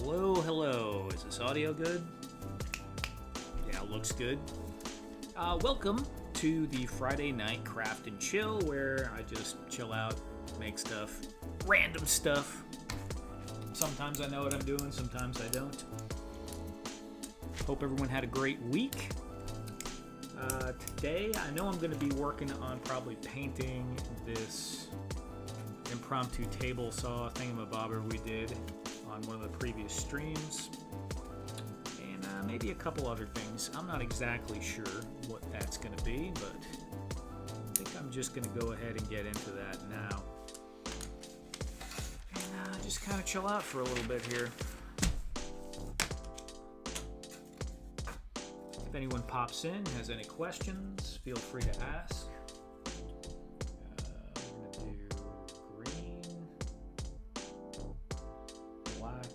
Hello, hello. Is this audio good? Yeah, looks good. Welcome to the Friday night craft and chill, where I just chill out, make stuff, random stuff. Sometimes I know what I'm doing, sometimes I don't. Hope everyone had a great week. Today, I know I'm going to be working on probably painting this impromptu table saw thingamabobber we did on one of the previous streams, and maybe a couple other things. I'm not exactly sure what that's going to be, but I think I'm just going to go ahead and get into that now, and just kind of chill out for a little bit here. If anyone pops in, has any questions, feel free to ask. We're going to do green, black.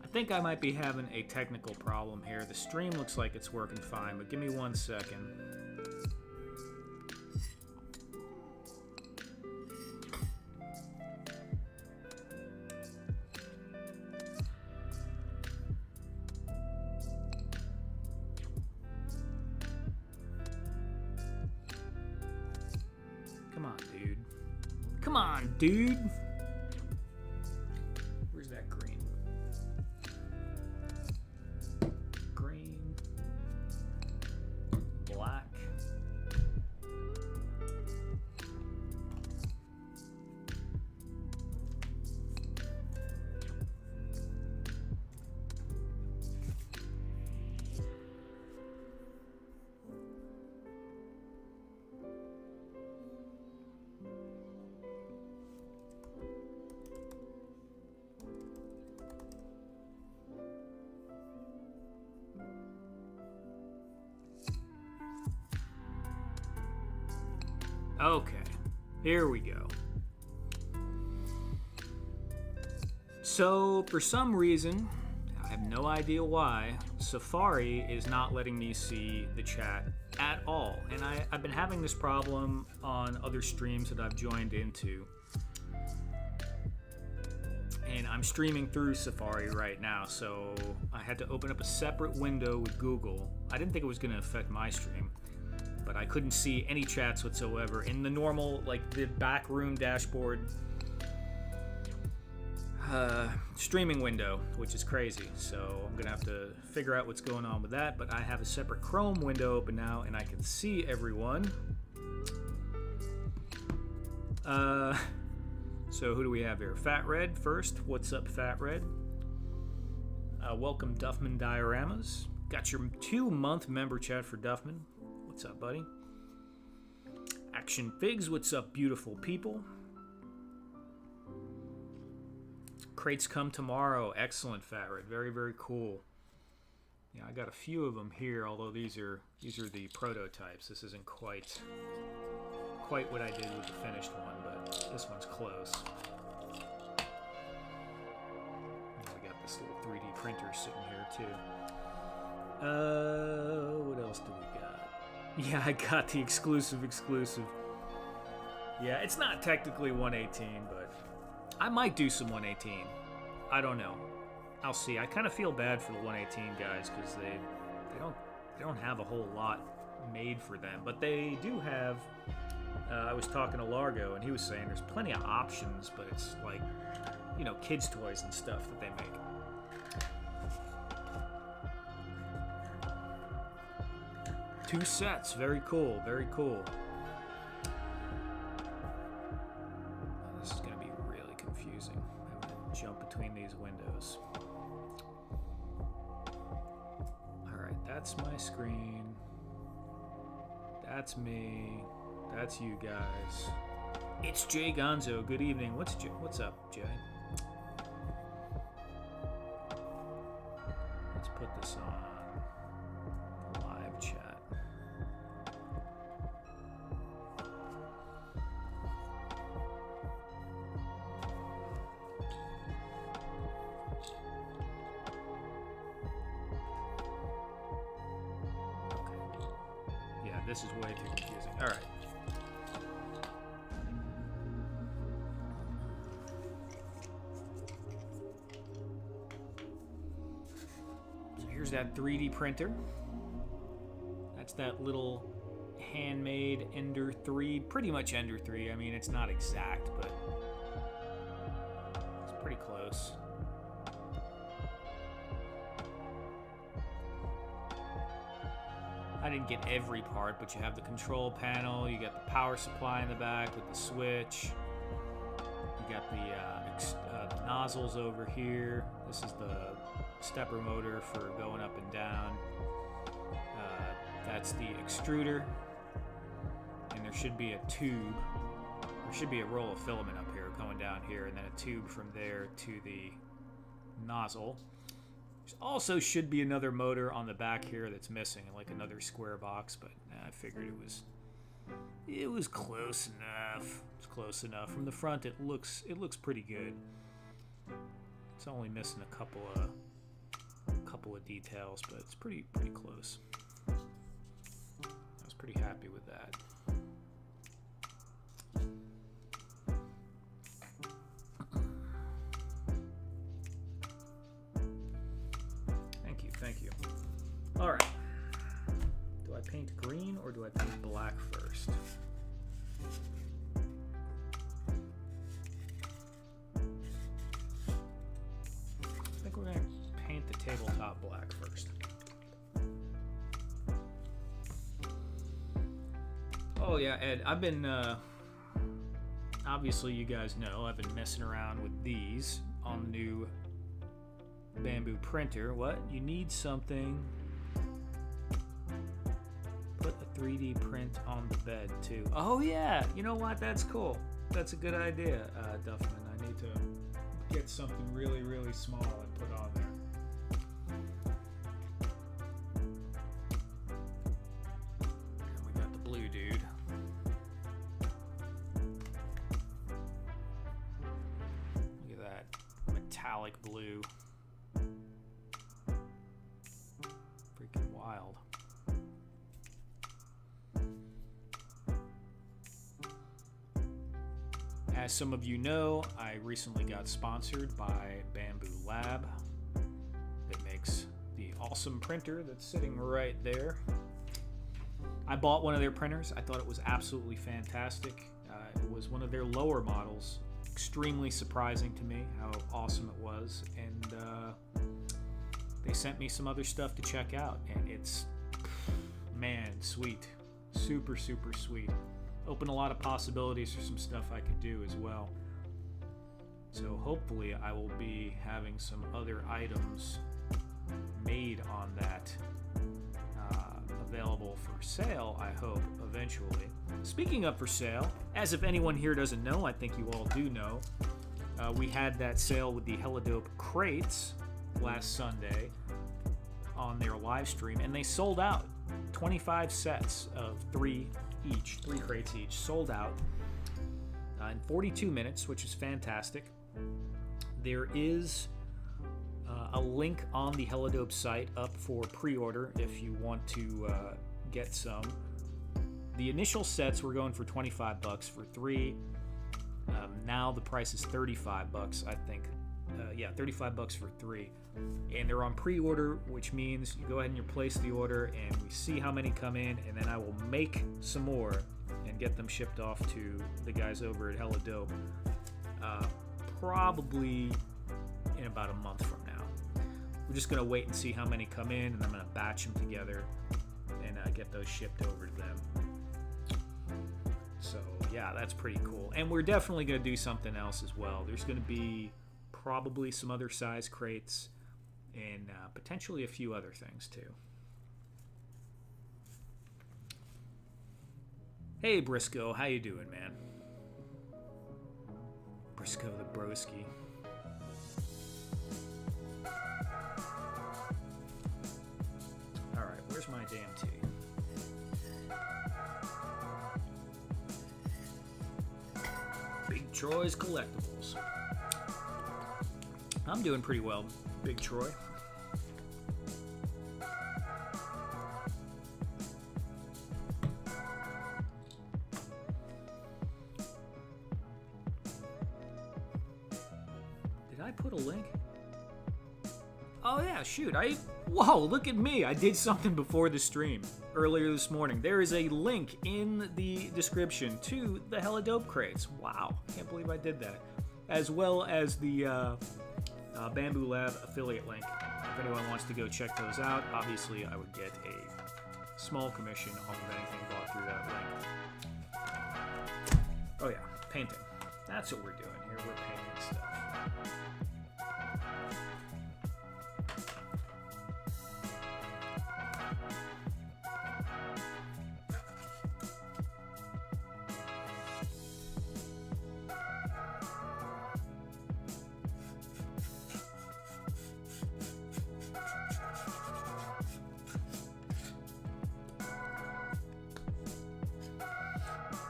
I think I might be having a technical problem here. The stream looks like it's working fine, but give me 1 second. Come on, dude. Come on, dude. Where's that green? Green. Black. Okay, here we go. So, for some reason, I have no idea why, Safari is not letting me see the chat at all. And I've been having this problem on other streams that I've joined into. And I'm streaming through Safari right now, so I had to open up a separate window with Google. I didn't think it was going to affect my stream, but I couldn't see any chats whatsoever in the normal, like the back room dashboard streaming window, which is crazy. So I'm gonna have to figure out what's going on with that, but I have a separate Chrome window open now and I can see everyone. So who do we have here? Fat Red first. What's up, Fat Red? Welcome, Duffman Dioramas. Got your 2-month member chat for Duffman. What's up, buddy? Action Figs, what's up, beautiful people? Crates come tomorrow. Excellent, Fat Red. Very, very cool. Yeah, I got a few of them here, although these are the prototypes. This isn't quite what I did with the finished one, but this one's close. And we got this little 3D printer sitting here too. What else do we got? Yeah, I got the exclusive. Yeah, it's not technically 118, but I might do some 118. I don't know. I'll see. I kind of feel bad for the 118 guys because they don't have a whole lot made for them, but they do have. I was talking to Largo, and he was saying there's plenty of options, but it's like, you know, kids' toys and stuff that they make. Two sets. Very cool. Very cool. This is going to be really confusing. I'm going to jump between these windows. Alright, that's my screen. That's me. That's you guys. It's Jay Gonzo. Good evening. What's up, Jay? Let's put this on. this is way too confusing. All right. So here's that 3D printer. That's that little handmade Ender 3, pretty much Ender 3. I mean, it's not exact, but it's pretty close. I didn't get every part, but you have the control panel, you got the power supply in the back with the switch, you got the nozzles over here. This is the stepper motor for going up and down. That's the extruder, and there should be a tube. There should be a roll of filament up here going down here, and then a tube from there to the nozzle. There also should be another motor on the back here that's missing, like another square box, but I figured it was close enough. It's close enough. From the front, it looks pretty good. It's only missing a couple of details, but it's pretty close. I was pretty happy with that. Thank you. All right. Do I paint green or do I paint black first? I think we're going to paint the tabletop black first. Oh yeah, Ed, I've been, obviously you guys know, I've been messing around with these on the new bamboo printer. What? You need something. Put a 3D print on the bed too. Oh yeah, you know what? That's cool. That's a good idea, Duffman. I need to get something really, really small and put on there. And we got the blue dude. Look at that metallic blue. Freaking wild. As some of you know, I recently got sponsored by Bamboo Lab that makes the awesome printer that's sitting right there. I bought one of their printers. I thought it was absolutely fantastic. It was one of their lower models. Extremely surprising to me how awesome it was. And they sent me some other stuff to check out. And it's, man, sweet. Super, super sweet. Open a lot of possibilities for some stuff I could do as well. So hopefully I will be having some other items made on that available for sale, I hope, eventually. Speaking of for sale, as if anyone here doesn't know, I think you all do know, we had that sale with the Helladope crates last Sunday on their live stream, and they sold out. 25 sets of 3 crates each, sold out in 42 minutes, which is fantastic. There is a link on the Helladope site up for pre-order if you want to get some. The initial sets were going for $25 for 3. Now the price is $35, I think. Yeah, $35 for 3. And they're on pre-order, which means you go ahead and you place the order, and we see how many come in, and then I will make some more and get them shipped off to the guys over at Helladope probably in about a month from now. We're just going to wait and see how many come in, and I'm going to batch them together and get those shipped over to them. So yeah, that's pretty cool. And we're definitely going to do something else as well. There's going to be probably some other size crates and potentially a few other things too. Hey Briscoe, how you doing, man? Briscoe the broski. Alright, where's my damn tea? Big Troy's Collectibles. I'm doing pretty well, Big Troy. put a link? Oh yeah, shoot, whoa, look at me. I did something before the stream, earlier this morning. There is a link in the description to the Helladope crates. Wow, can't believe I did that. As well as the Bamboo Lab affiliate link. If anyone wants to go check those out, obviously I would get a small commission off of anything bought through that link. Oh yeah, painting. That's what we're doing here, we're painting stuff.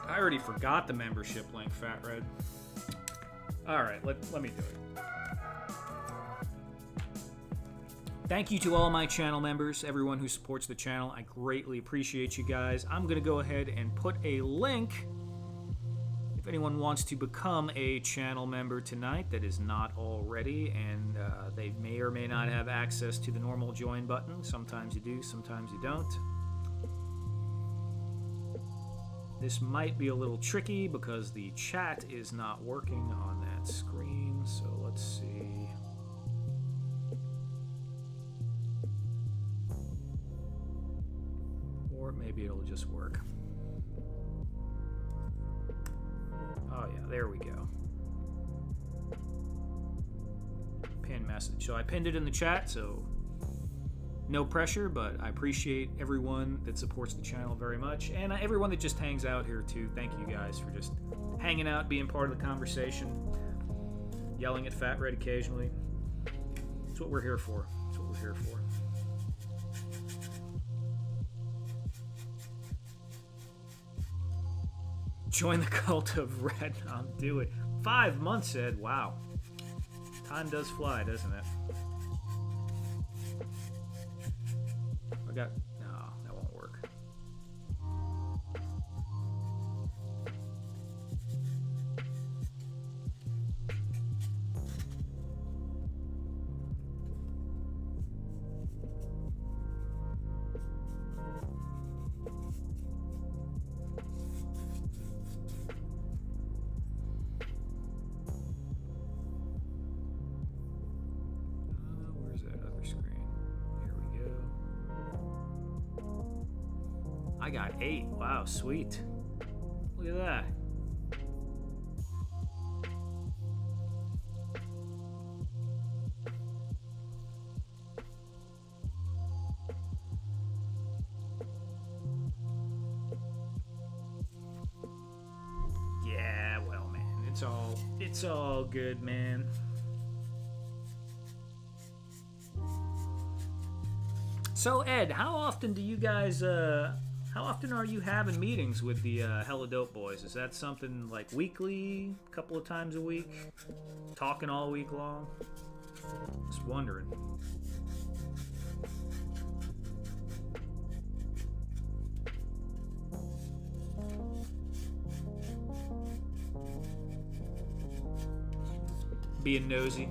I already forgot the membership link, Fat Red. Alright, let me do it. Thank you to all my channel members, everyone who supports the channel. I greatly appreciate you guys. I'm going to go ahead and put a link if anyone wants to become a channel member tonight that is not already, and they may or may not have access to the normal join button. Sometimes you do, sometimes you don't. This might be a little tricky because the chat is not working on that screen, so let's see. Or maybe it'll just work. Oh yeah, there we go. Pin message. So I pinned it in the chat, so no pressure, but I appreciate everyone that supports the channel very much, and everyone that just hangs out here too. Thank you guys for just hanging out, being part of the conversation, yelling at Fat Red occasionally. That's what we're here for. That's what we're here for. Join the cult of Red. I'll do it. 5 months, Ed. Wow. Time does fly, doesn't it? No, that won't work. Where's that other screen? Here we go. I got 8. Wow, sweet. Look at that. Yeah, well, man, it's all good, man. So, Ed, how often do you guys how often are you having meetings with the Helladope boys? Is that something like weekly, a couple of times a week, talking all week long? Just wondering. Being nosy.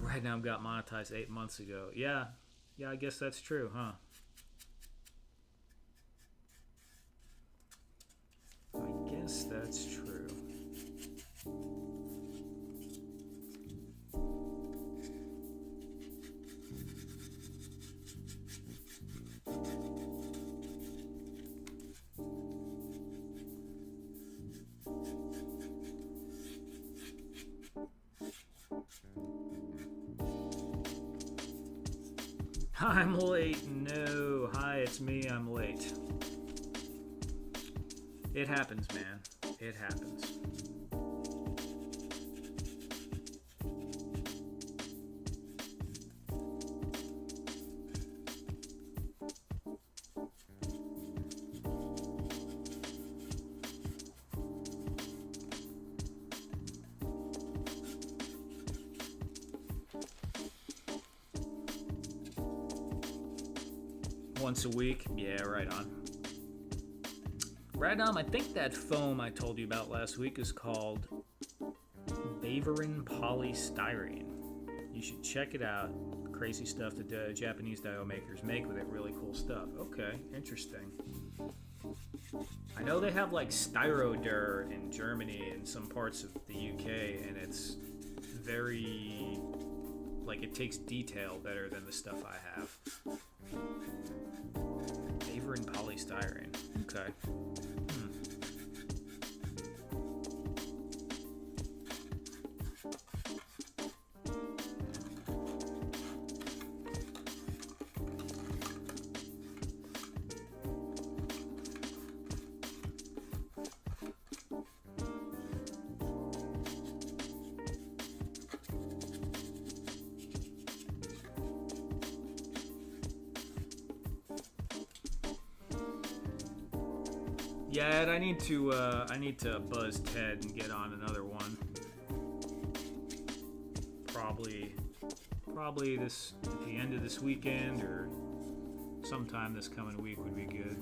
Right now got monetized 8 months ago. Yeah, I guess that's true, huh? I guess that's true. I'm late. No. Hi, it's me. I'm late. It happens, man. It happens. Once a week? Yeah, right on. I think that foam I told you about last week is called Bavarian polystyrene. You should check it out. Crazy stuff that Japanese dio makers make with it. Really cool stuff. Okay, interesting. I know they have like Styrodur in Germany and some parts of the UK, and it's very, like, it takes detail better than the stuff I have. Bavarian polystyrene. Okay. Yeah, I need to buzz Ted and get on another one. Probably this at the end of this weekend or sometime this coming week would be good.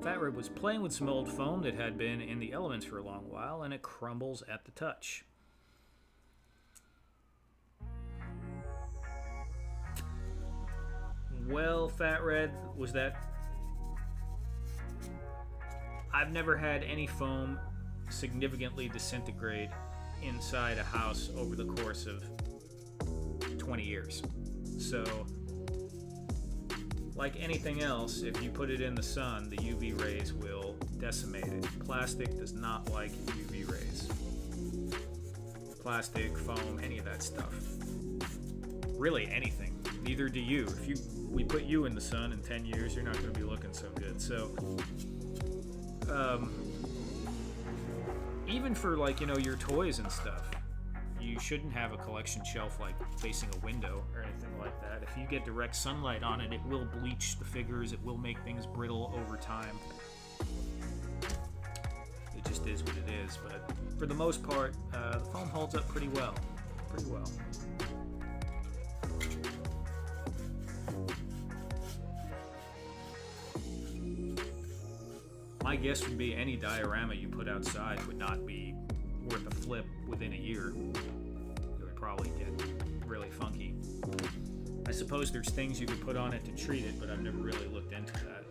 Fat Rib was playing with some old foam that had been in the elements for a long while, and it crumbles at the touch. Well, Fat Red, was that... I've never had any foam significantly disintegrate inside a house over the course of 20 years. So... like anything else, if you put it in the sun, the UV rays will decimate it. Plastic does not like UV rays. Plastic, foam, any of that stuff. Really anything. Neither do you. If we put you in the sun in 10 years, you're not going to be looking so good. So, even for, like, you know, your toys and stuff, you shouldn't have a collection shelf like facing a window or anything like that. If you get direct sunlight on it, it will bleach the figures. It will make things brittle over time. It just is what it is. But for the most part, the foam holds up pretty well. Pretty well. My guess would be any diorama you put outside would not be worth a flip within a year. It would probably get really funky. I suppose there's things you could put on it to treat it, but I've never really looked into that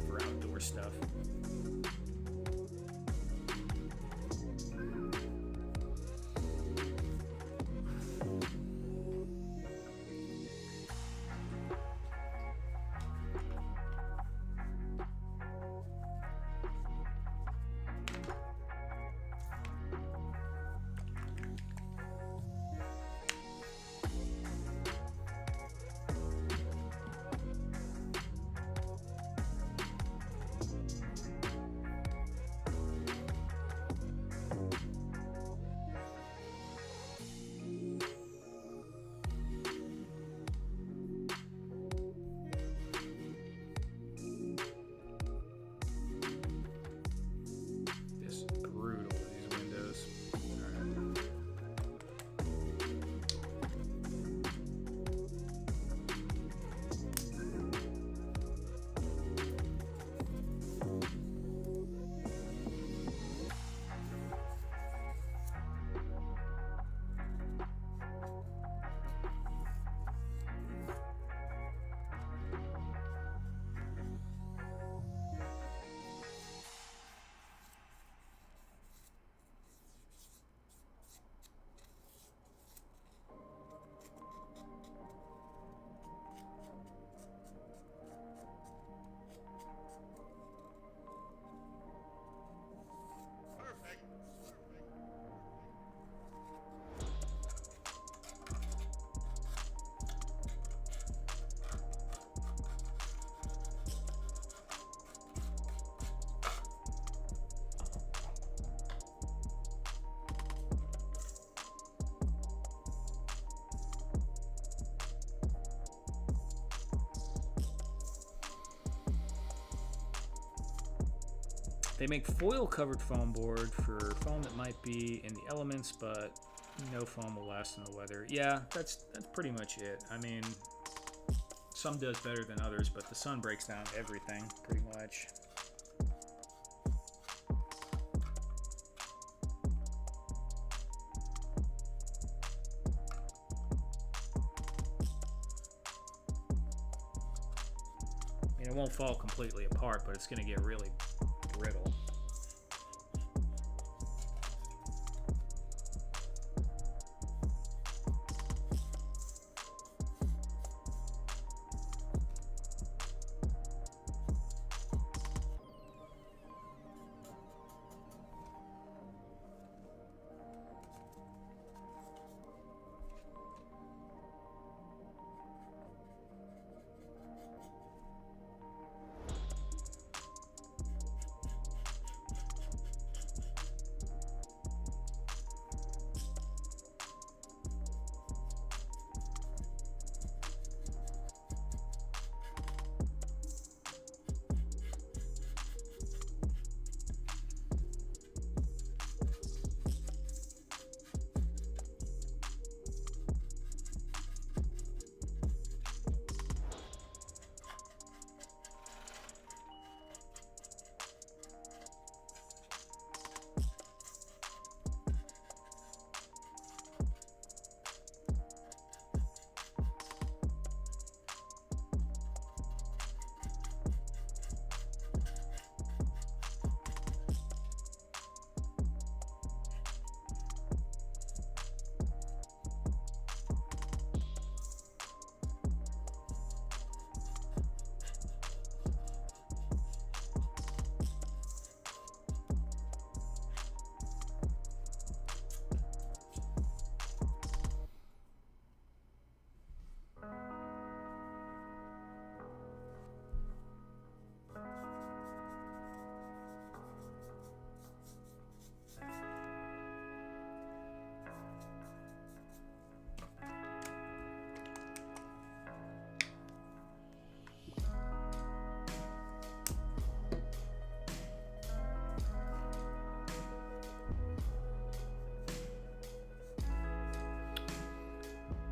for outdoor stuff. They make foil-covered foam board for foam that might be in the elements, but no foam will last in the weather. Yeah, that's pretty much it. I mean, some does better than others, but the sun breaks down everything, pretty much. I mean, it won't fall completely apart, but it's going to get really brittle.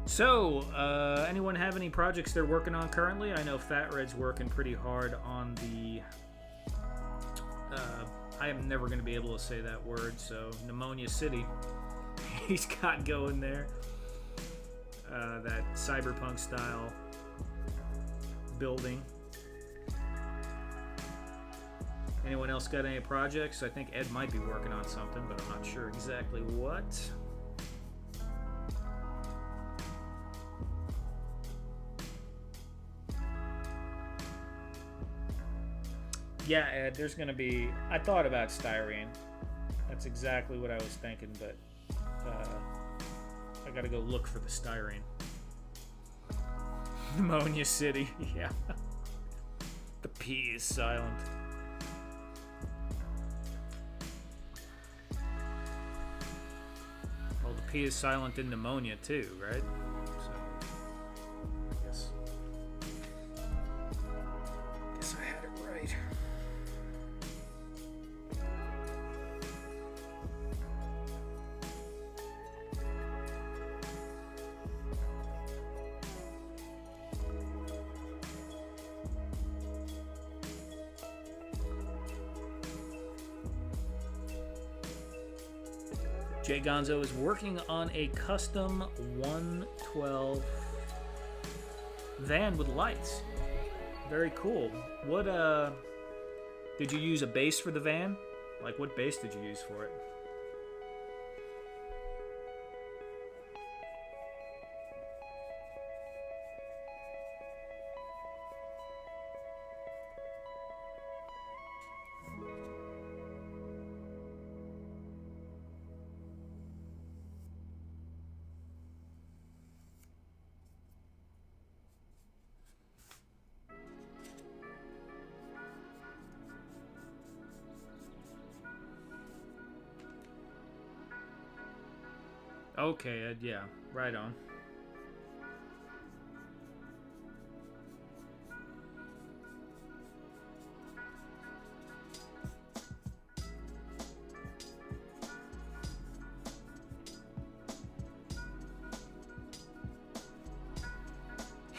So, anyone have any projects they're working on currently? I know Fat Red's working pretty hard on the... I am never going to be able to say that word, so Pneumonia City. He's got going there. That cyberpunk style building. Anyone else got any projects? I think Ed might be working on something, but I'm not sure exactly what. Yeah, Ed, there's going to be... I thought about styrene. That's exactly what I was thinking, but I got to go look for the styrene. Pneumonia City, yeah. The P is silent. Well, the P is silent in pneumonia too, right? So, I guess I had it right. Jay Gonzo is working on a custom 112 van with lights. Very cool. What did you use a base for the van? Like, what base did you use for it? Okay, Ed, yeah, right on.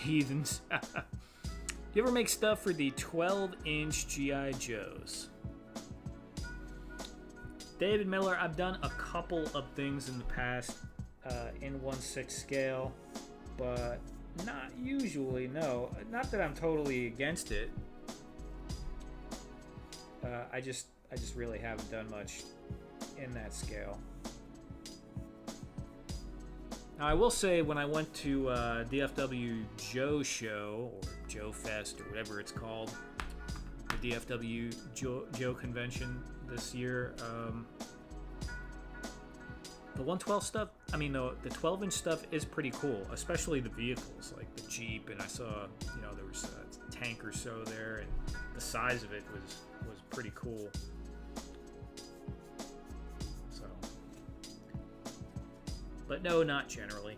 heathens. You ever make stuff for the 12-inch G.I. Joes? David Miller, I've done a couple of things in the past in 1/6 scale, but not usually, no. Not that I'm totally against it. I just really haven't done much in that scale. Now, I will say when I went to DFW Joe Show, or Joe Fest, or whatever it's called, the DFW Joe Convention this year, the 112 stuff, I mean, the 12-inch stuff is pretty cool, especially the vehicles, like the Jeep, and I saw, there was a tank or so there, and the size of it was pretty cool. So, but no, not generally.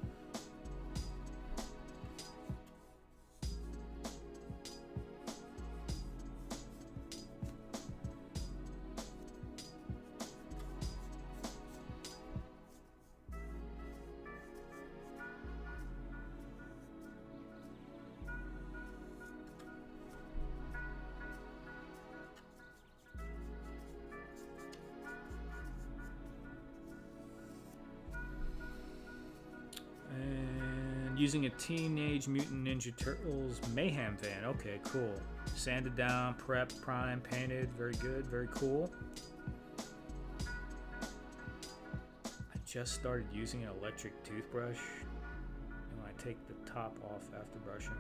Using a Teenage Mutant Ninja Turtles Mayhem van. Okay, cool. Sanded down, prepped, primed, painted. Very good, very cool. I just started using an electric toothbrush. And I take the top off after brushing.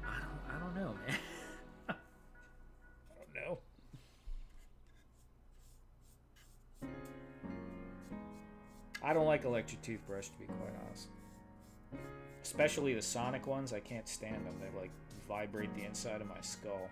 I don't know, man. I don't know. I don't like electric toothbrush, to be quite honest. Especially the sonic ones, I can't stand them. They like vibrate the inside of my skull.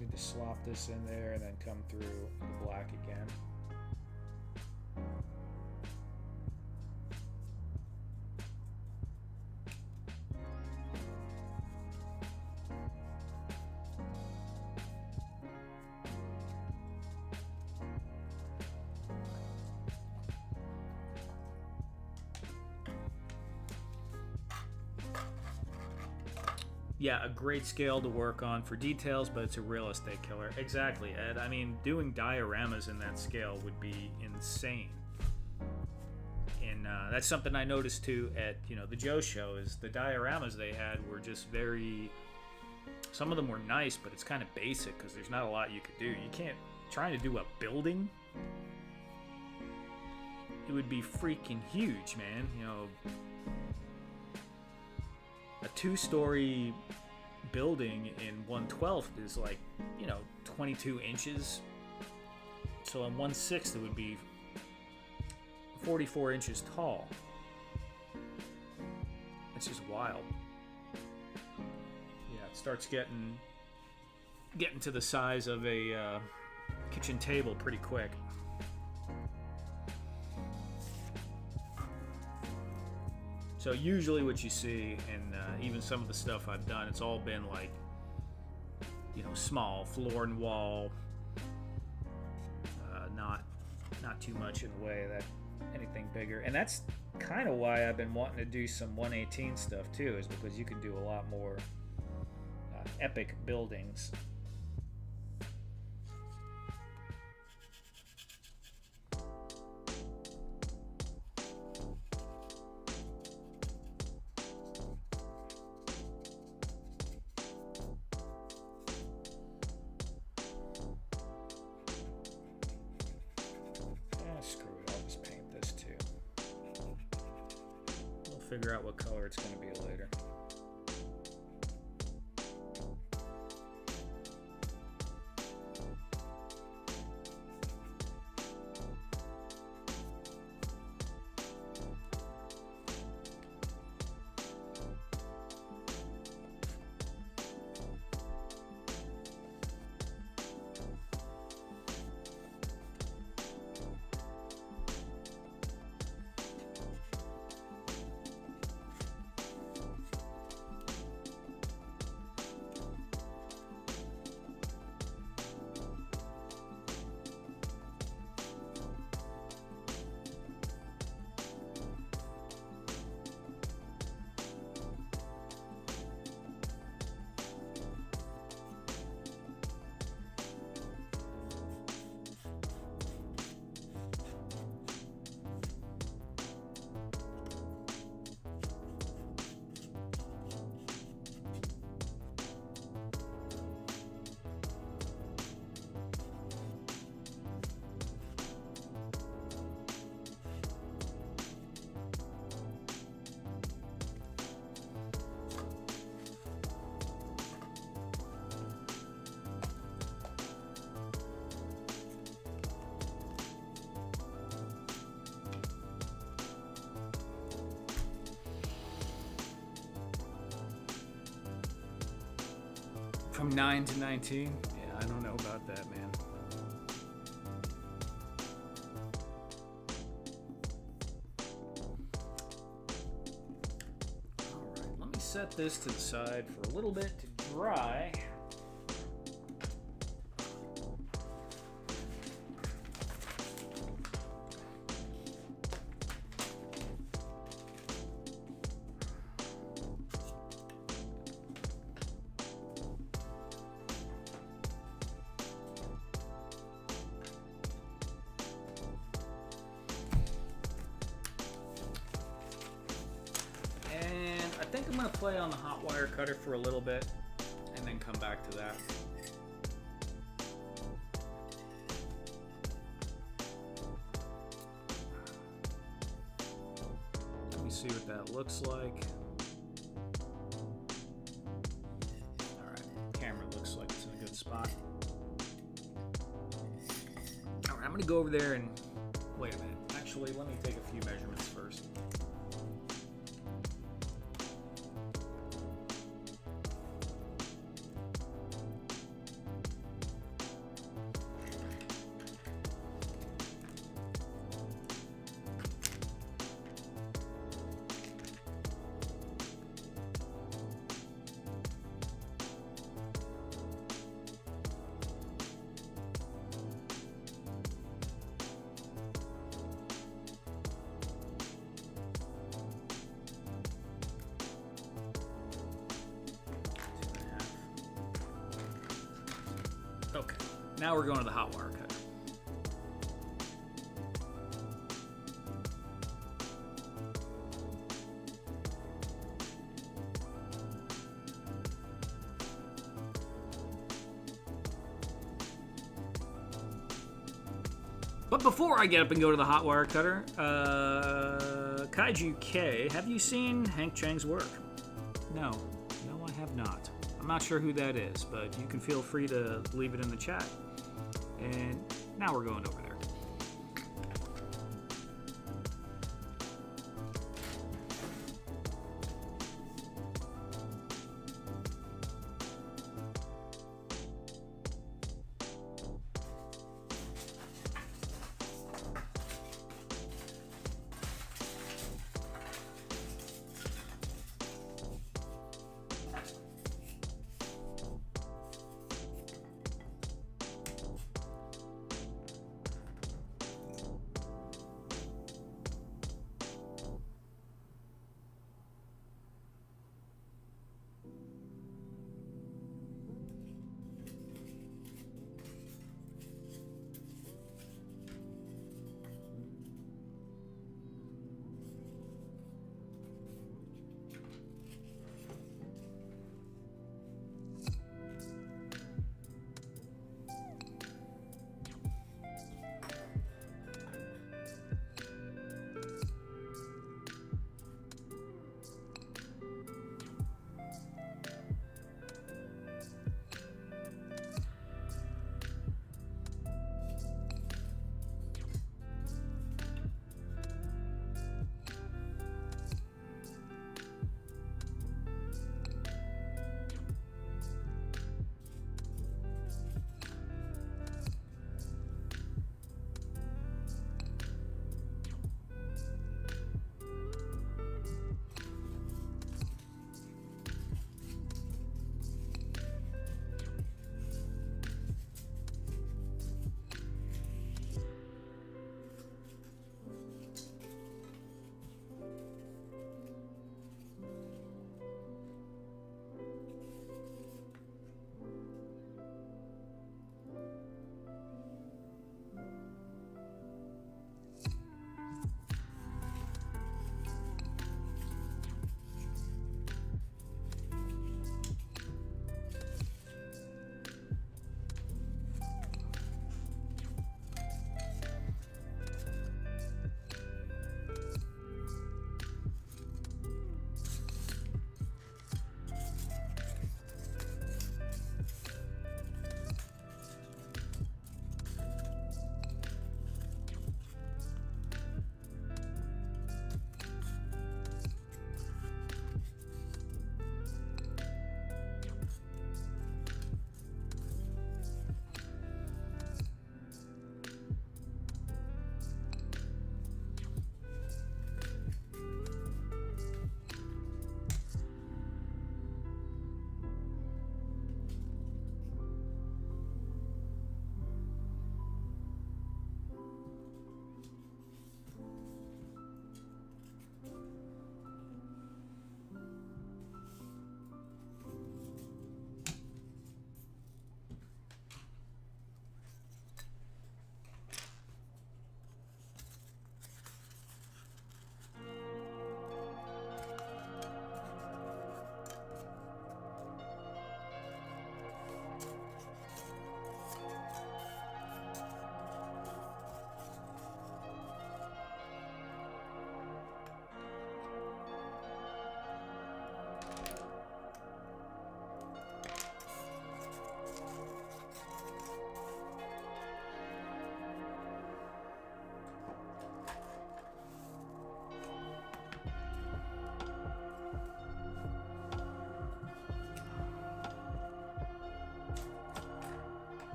Need to slop this in there and then come through the black again. Yeah, a great scale to work on for details, but it's a real estate killer. Exactly, Ed. I mean, doing dioramas in that scale would be insane. And that's something I noticed too at the Joe Show. Is the dioramas they had were just very. Some of them were nice, but it's kind of basic because there's not a lot you could do. You can't trying to do a building. It would be freaking huge, man. A 2-story building in 1/12 is like 22 inches, so on 1/6 it would be 44 inches tall. It's just wild. Yeah, it starts getting to the size of a kitchen table pretty quick. So usually what you see, and even some of the stuff I've done, it's all been like, small floor and wall, not too much in the way that anything bigger. And that's kind of why I've been wanting to do some 118 stuff too, is because you can do a lot more epic buildings. Figure out what color it's going to be later. From 9 to 19? Yeah, I don't know about that, man. Alright, let me set this to the side for a little bit to dry. I think I'm going to play on the hot wire cutter for a little bit and then come back to that. Let me see what that looks like. Alright, camera looks like it's in a good spot. Alright, I'm going to go over there and... Wait a minute. Actually, let me take a few measurements first. Okay, now we're going to the hot wire cutter. But before I get up and go to the hot wire cutter, Kaiju K, have you seen Hank Chang's work? No, I have not. I'm not sure who that is, but you can feel free to leave it in the chat. And now we're going over there.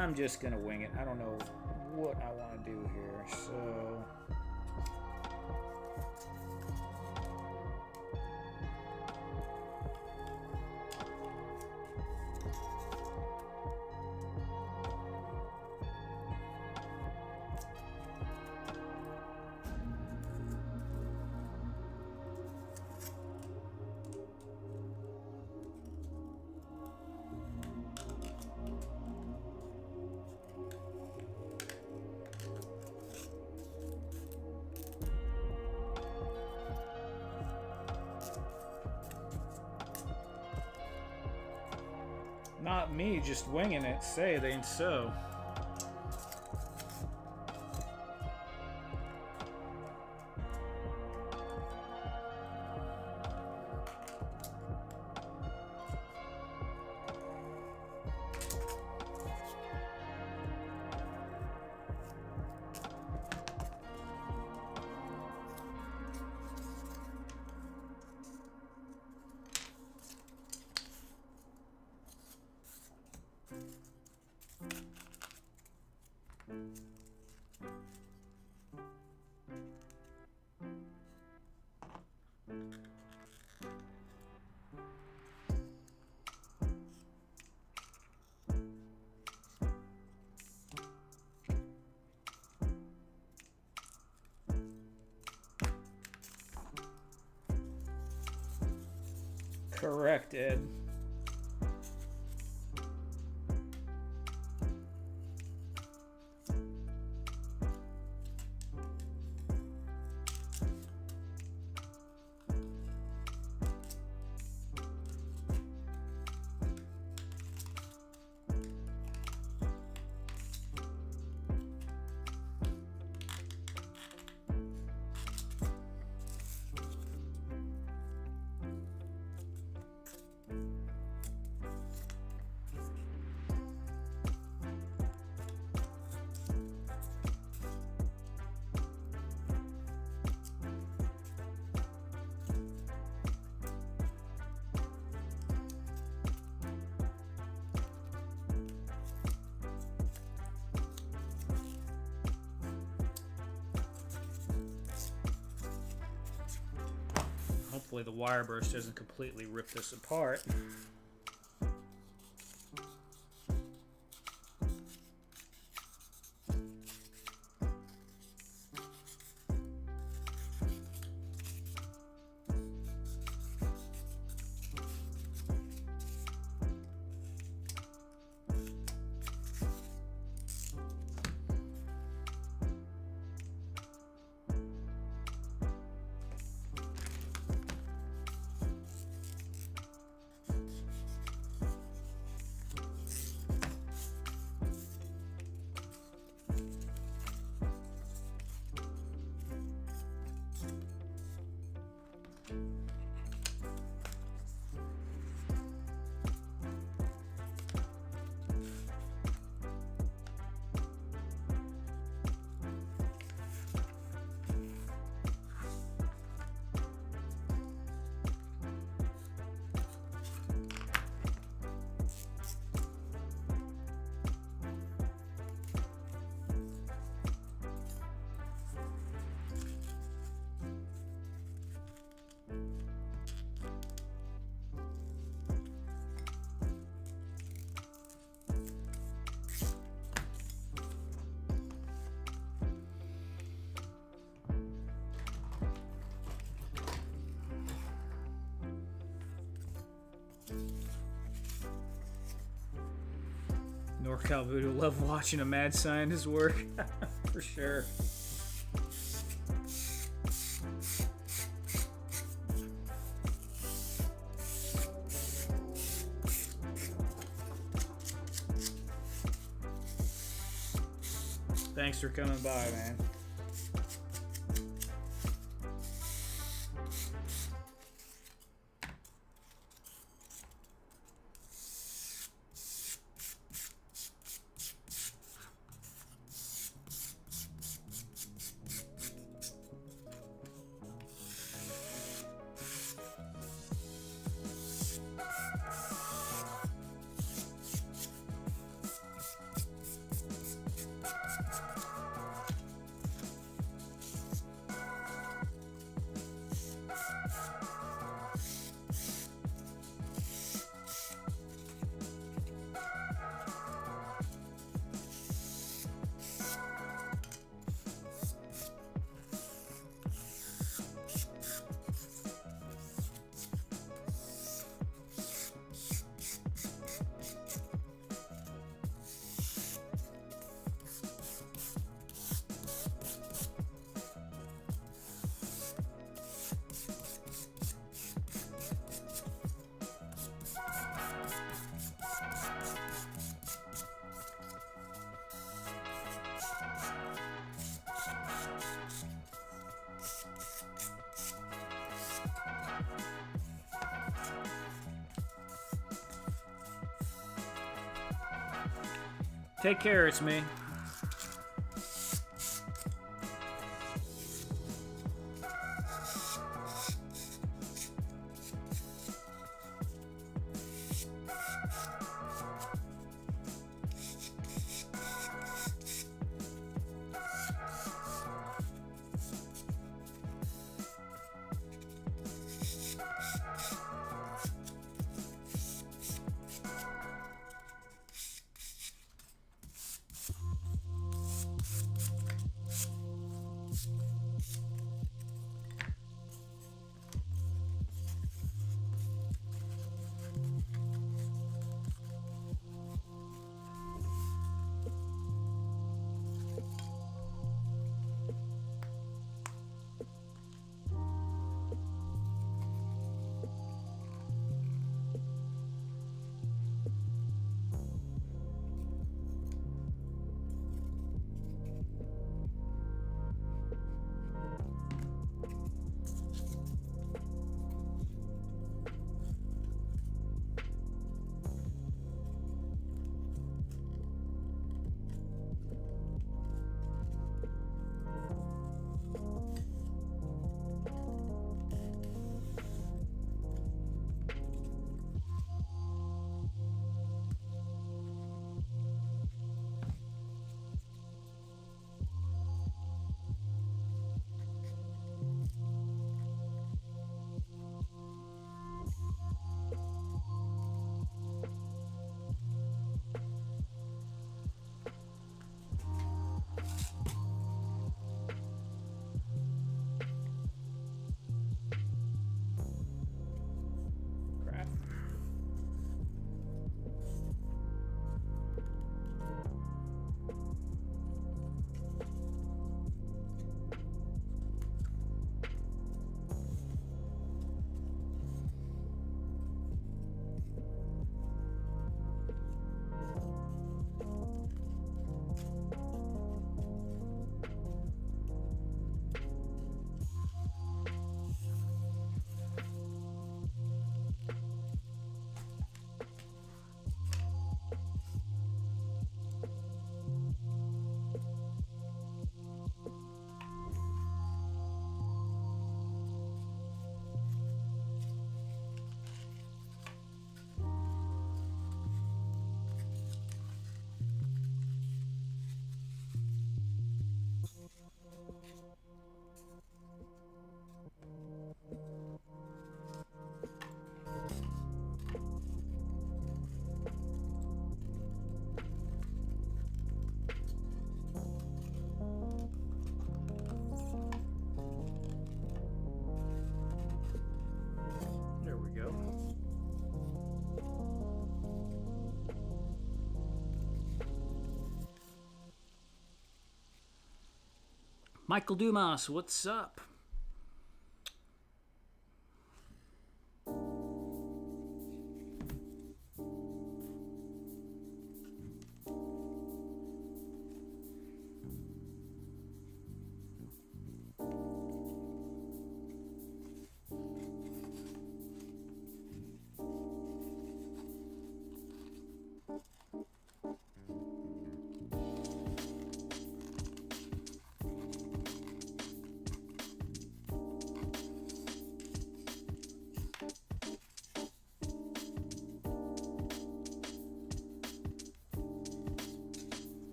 I'm just gonna wing it. I don't know what I want to do here, so... Not me, just winging it. Say it ain't so. Correct, Ed. Hopefully the wire burst doesn't completely rip this apart. NorCal Voodoo love watching a mad scientist work. For sure. Thanks for coming by, man. Take care, it's me. Michael Dumas, what's up?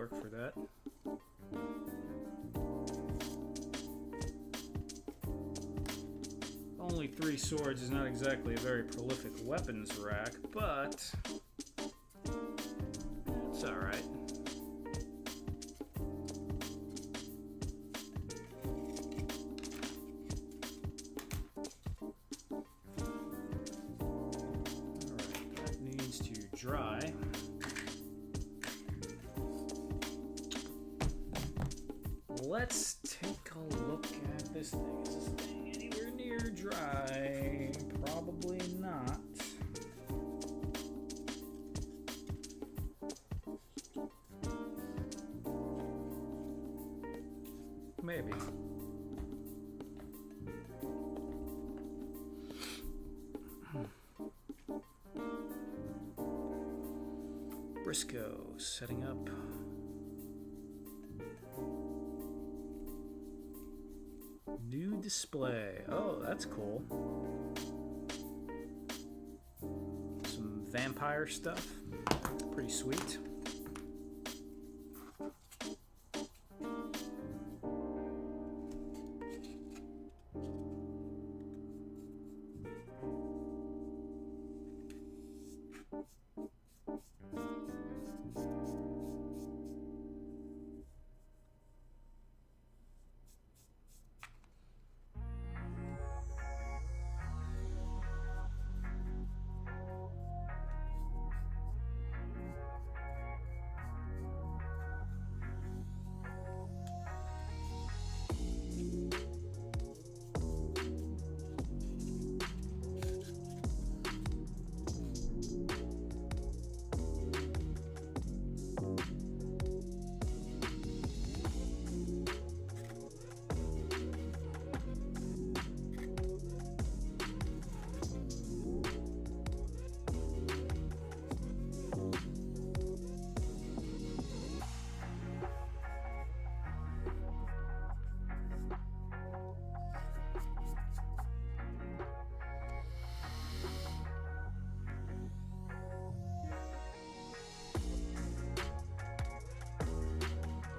For that. Only 3 swords is not exactly a very prolific weapons rack, but let's take a look at this thing. Is this thing anywhere near dry? Probably not. Maybe. Briscoe setting up. New display. Oh, that's cool. Some vampire stuff. Pretty sweet.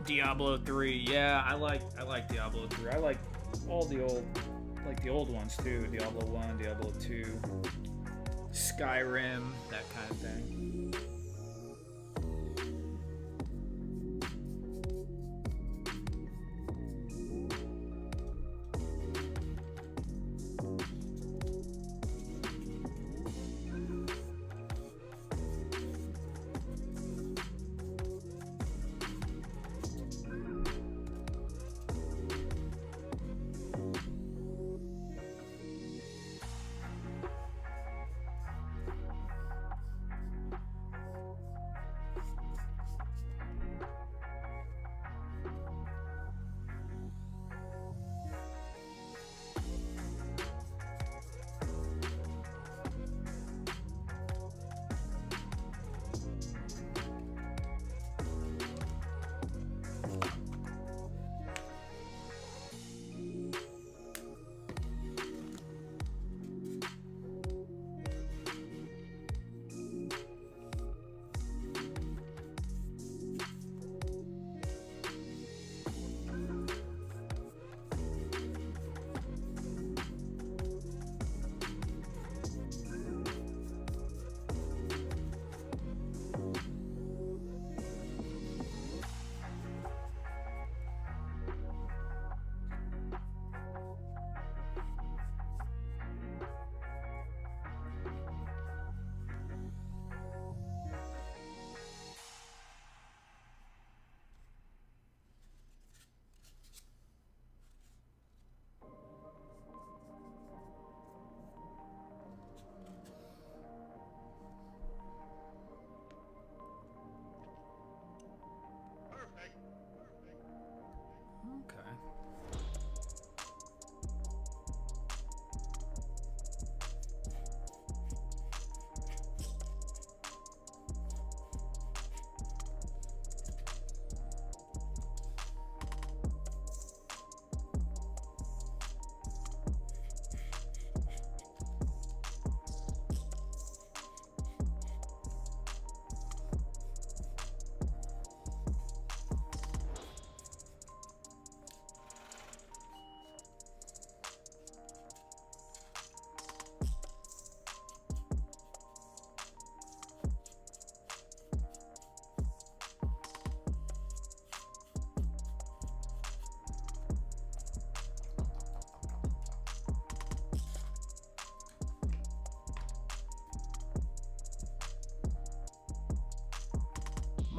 Diablo 3, yeah, I like Diablo 3. I like all the old ones too. Diablo 1, Diablo 2, Skyrim, that kind of thing.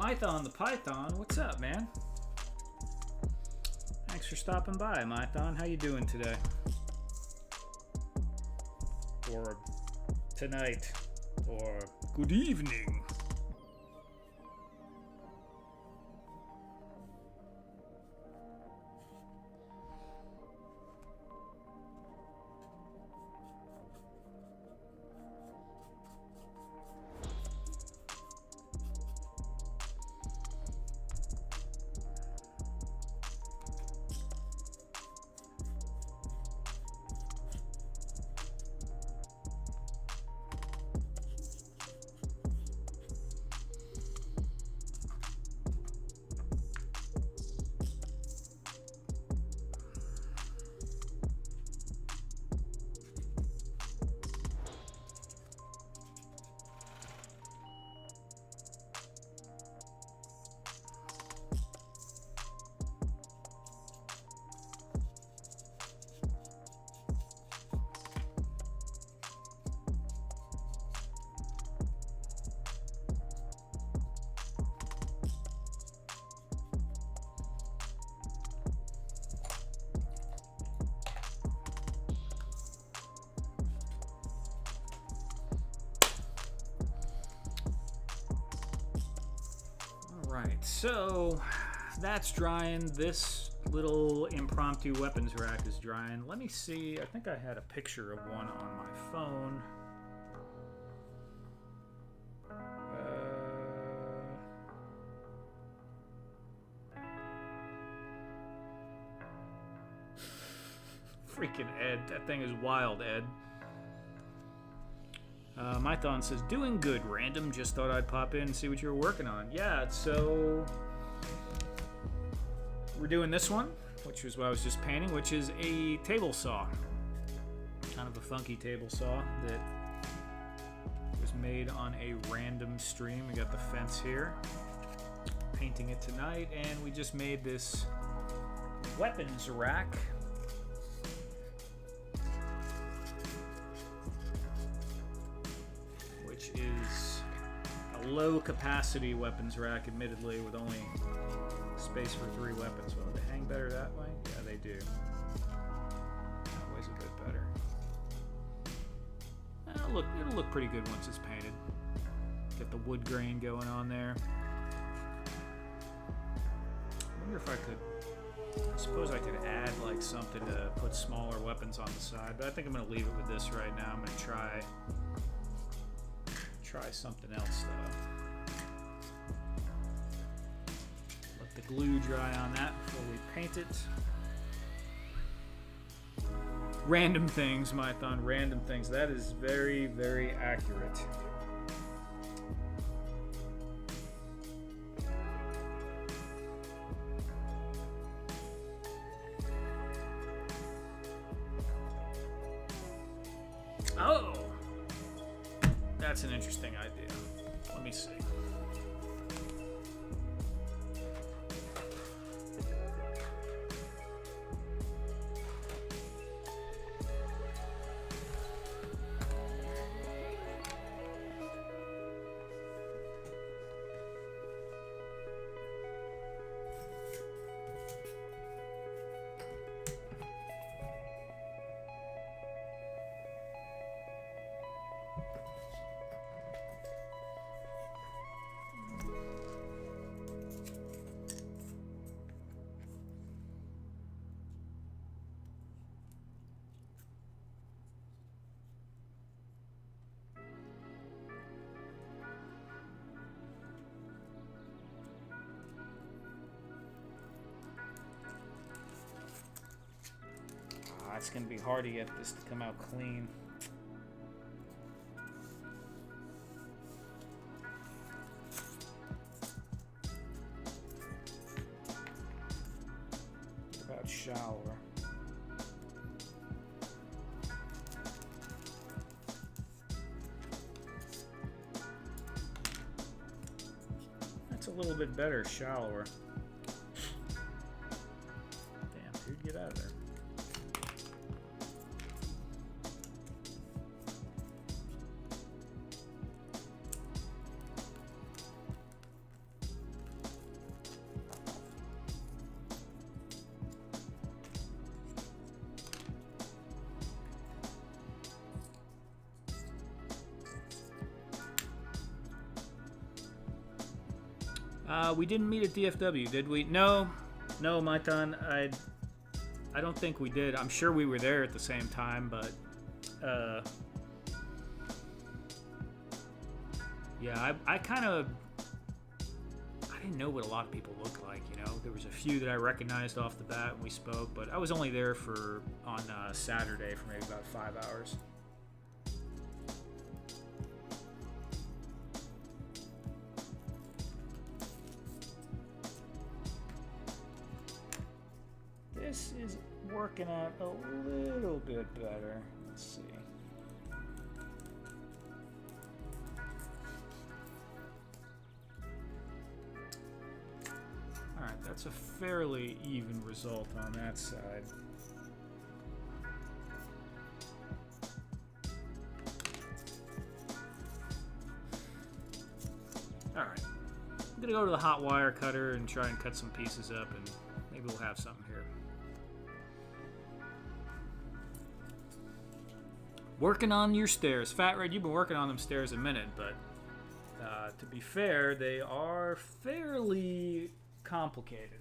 Mython the Python, what's up, man? Thanks for stopping by, Mython. How you doing today? Or tonight? Or good evening? So that's drying. This little impromptu weapons rack is drying. Let me see. I think I had a picture of one on my phone. Freaking Ed. That thing is wild, Ed. Mython says, doing good, random. Just thought I'd pop in and see what you were working on. Yeah, so we're doing this one, which was what I was just painting, which is a table saw. Kind of a funky table saw that was made on a random stream. We got the fence here. Painting it tonight, and we just made this weapons rack. Is a low capacity weapons rack, admittedly, with only space for 3 weapons. Well, they hang better that way? Yeah, they do. That way's a bit better. It'll look pretty good once it's painted. Get the wood grain going on there. I wonder if I suppose I could add like something to put smaller weapons on the side, but I think I'm going to leave it with this right now. I'm going to try something else though. Let the glue dry on that before we paint it. Random things, Mython, random things. That is very, very accurate. Oh! That's an interesting idea. Let me see. It's going to be hard to get this to come out clean. What about shower? That's a little bit better, shallower. Damn, dude, get out of there. We didn't meet at DFW, did we? No, Maitan. I don't think we did. I'm sure we were there at the same time, but yeah, I kind of didn't know what a lot of people look like. You know, there was a few that I recognized off the bat when we spoke, but I was only there on Saturday for maybe about 5 hours. This is working out a little bit better. Let's see. Alright, that's a fairly even result on that side. Alright. I'm gonna go to the hot wire cutter and try and cut some pieces up, and maybe we'll have something here. Working on your stairs. Fat Red, you've been working on them stairs a minute, but to be fair, they are fairly complicated.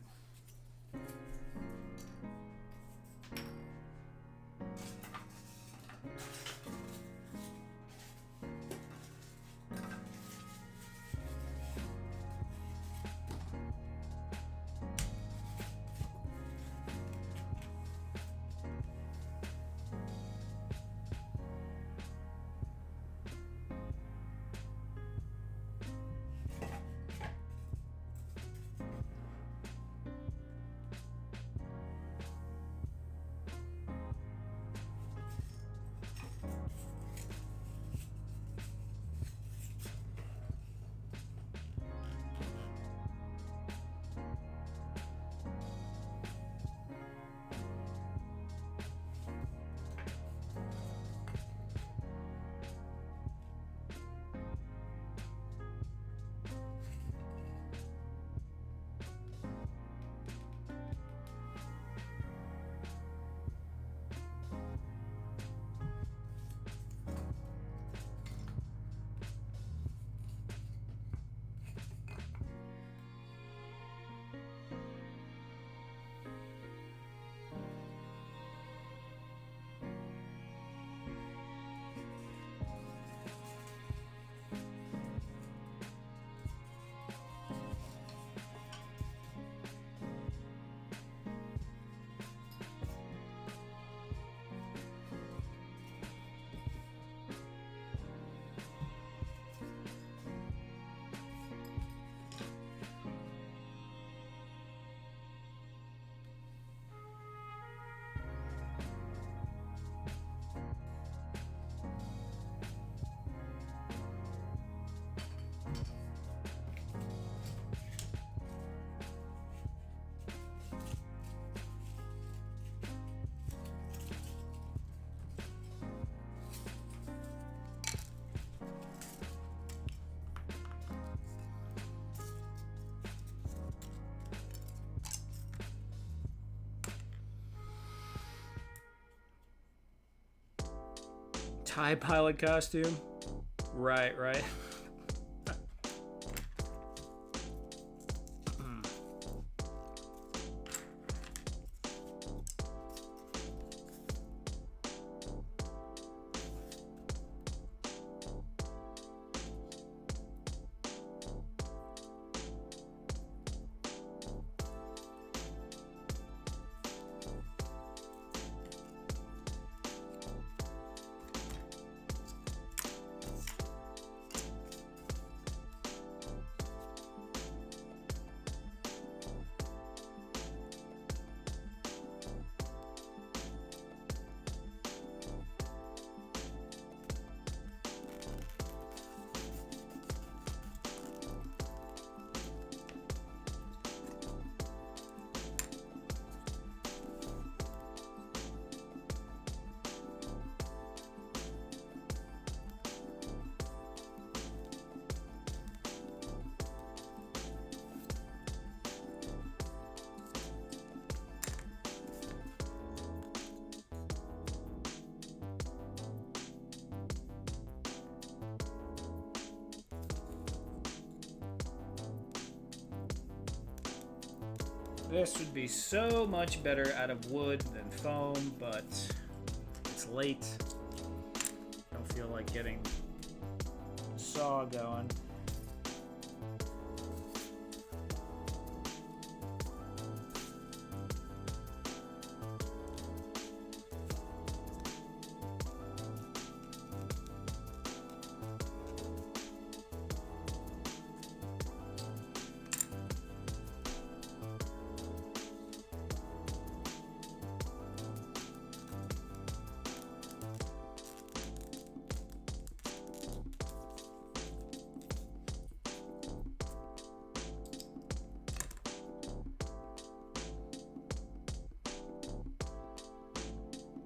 TIE pilot costume? Right. This would be so much better out of wood than foam, but it's late. Don't feel like getting the saw going.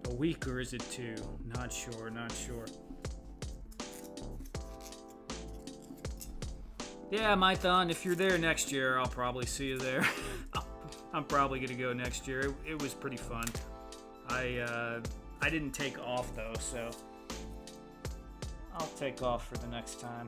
A week, or is it 2? Not sure, not sure. Yeah, Mython, if you're there next year, I'll probably see you there. I'm probably gonna go next year. It was pretty fun. I didn't take off though, so I'll take off for the next time.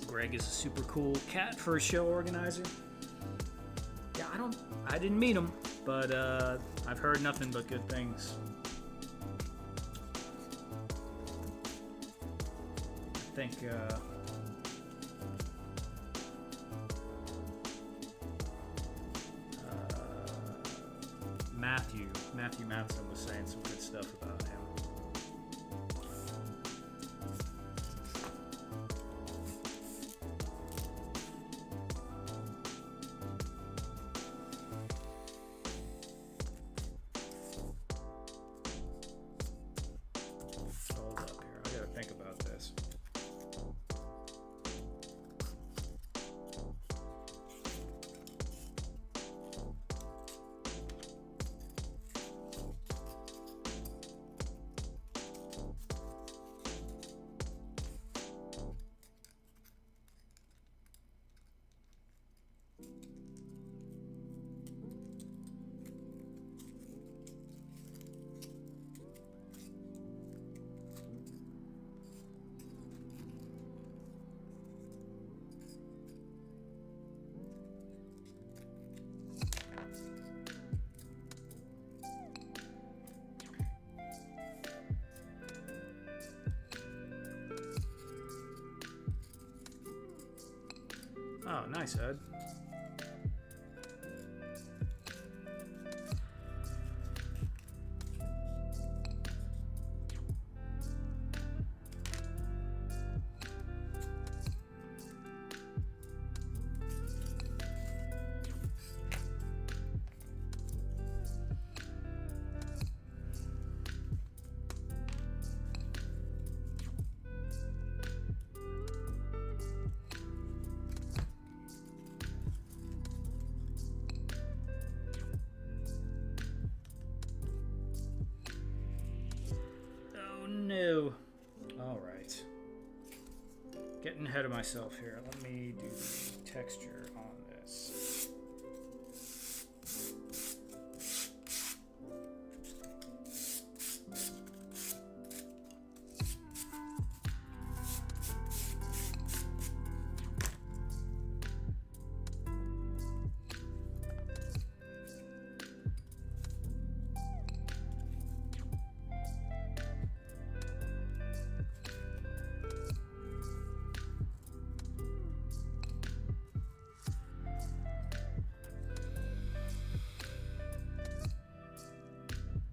Greg is a super cool cat for a show organizer. Yeah, I didn't meet him, but I've heard nothing but good things. I think Matthew Matheson was saying some good stuff about him. Oh, nice, Ed. No. All right. Getting ahead of myself here. Let me do the texture on this.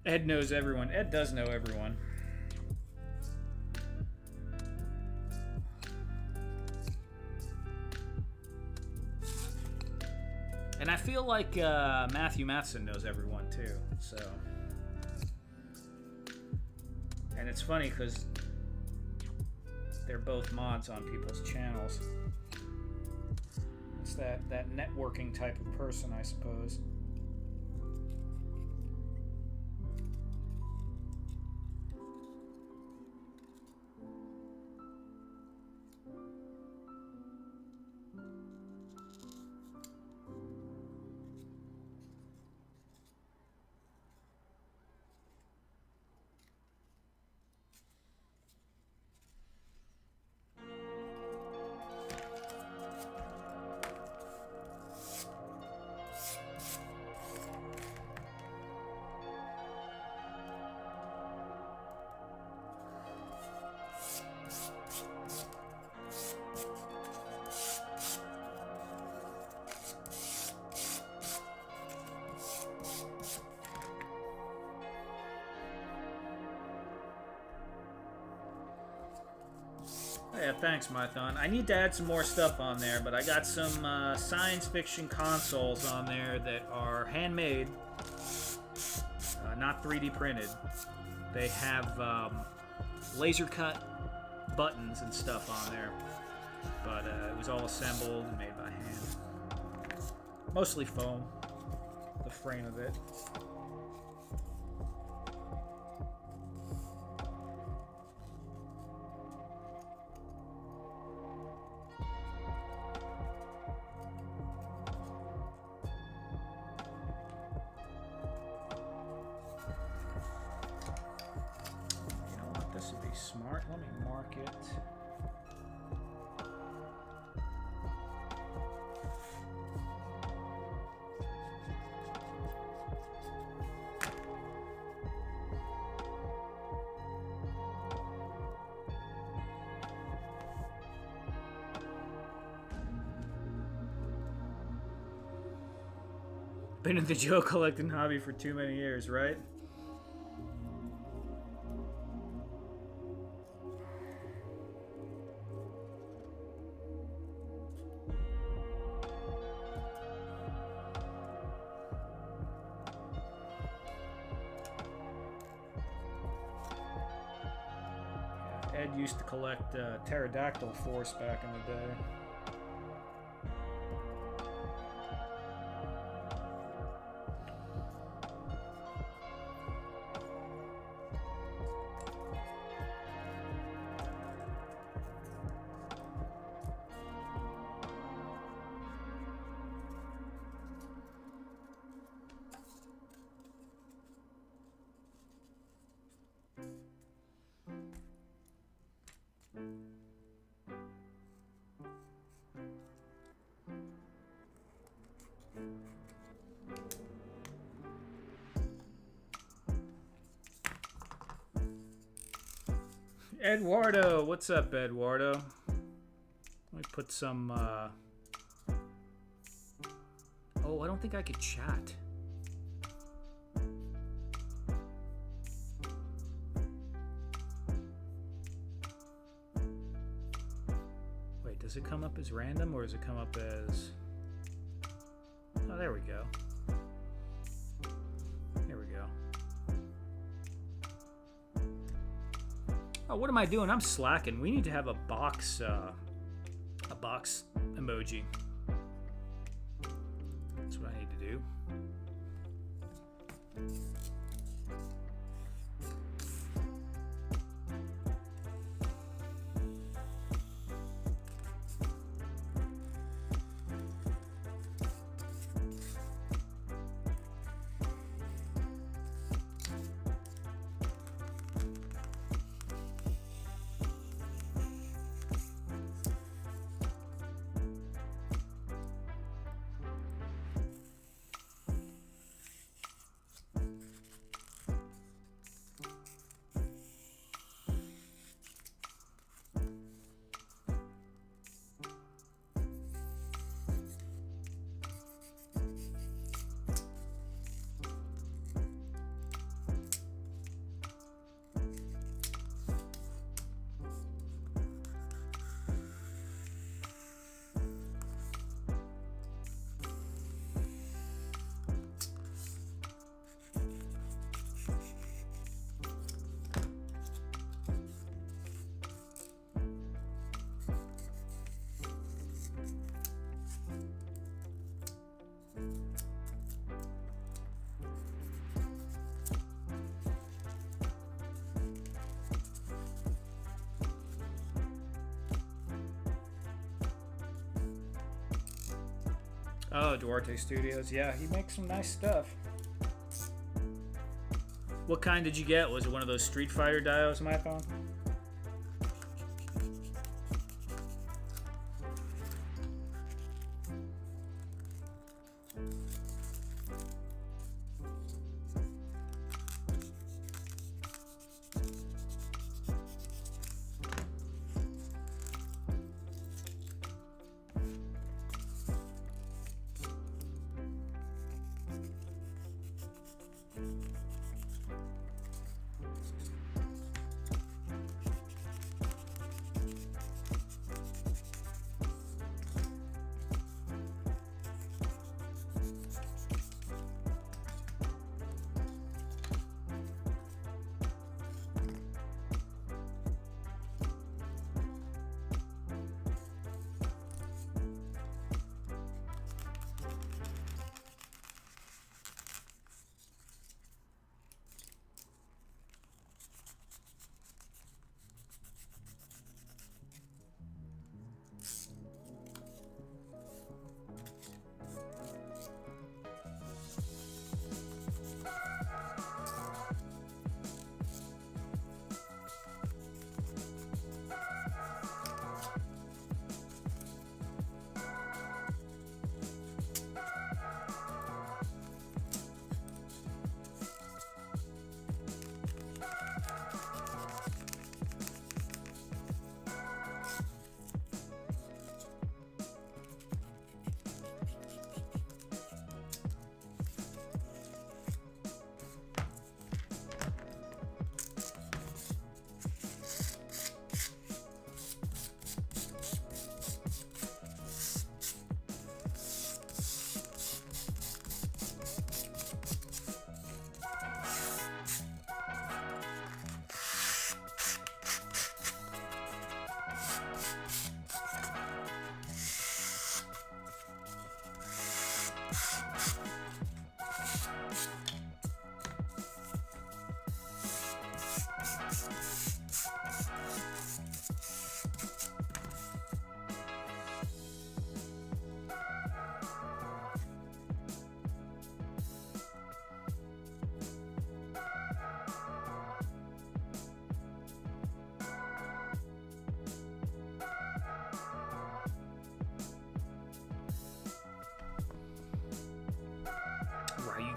Ed knows everyone. Ed does know everyone. And I feel like Matthew Matheson knows everyone too. So, and it's funny because they're both mods on people's channels. It's that networking type of person, I suppose. Yeah, thanks, Mython. I need to add some more stuff on there, but I got some science fiction consoles on there that are handmade, not 3D printed. They have laser cut buttons and stuff on there, but it was all assembled and made by hand. Mostly foam, the frame of it. Smart. Let me mark it. Been in the Joe collecting hobby for too many years, right? Ed used to collect Pterodactyl Force back in the day. Eduardo, what's up, Eduardo? Let me put some, Oh, I don't think I could chat. Wait, does it come up as random, or does it come up as... Oh, there we go. There we go. Oh, what am I doing? I'm slacking. We need to have a box emoji. That's what I need to do. Oh, Duarte Studios. Yeah, he makes some nice stuff. What kind did you get? Was it one of those Street Fighter dios, Mython?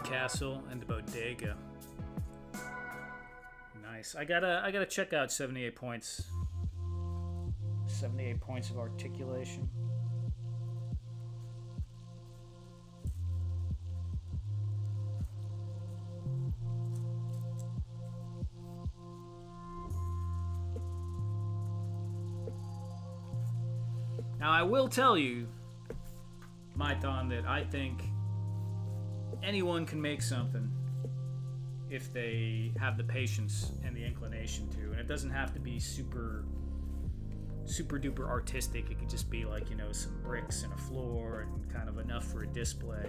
Castle and the Bodega. Nice. I gotta check out 78 points. 78 points of articulation. Now I will tell you, Mython, that I think anyone can make something if they have the patience and the inclination to, and it doesn't have to be super duper artistic. It could just be like, you know, some bricks and a floor and kind of enough for a display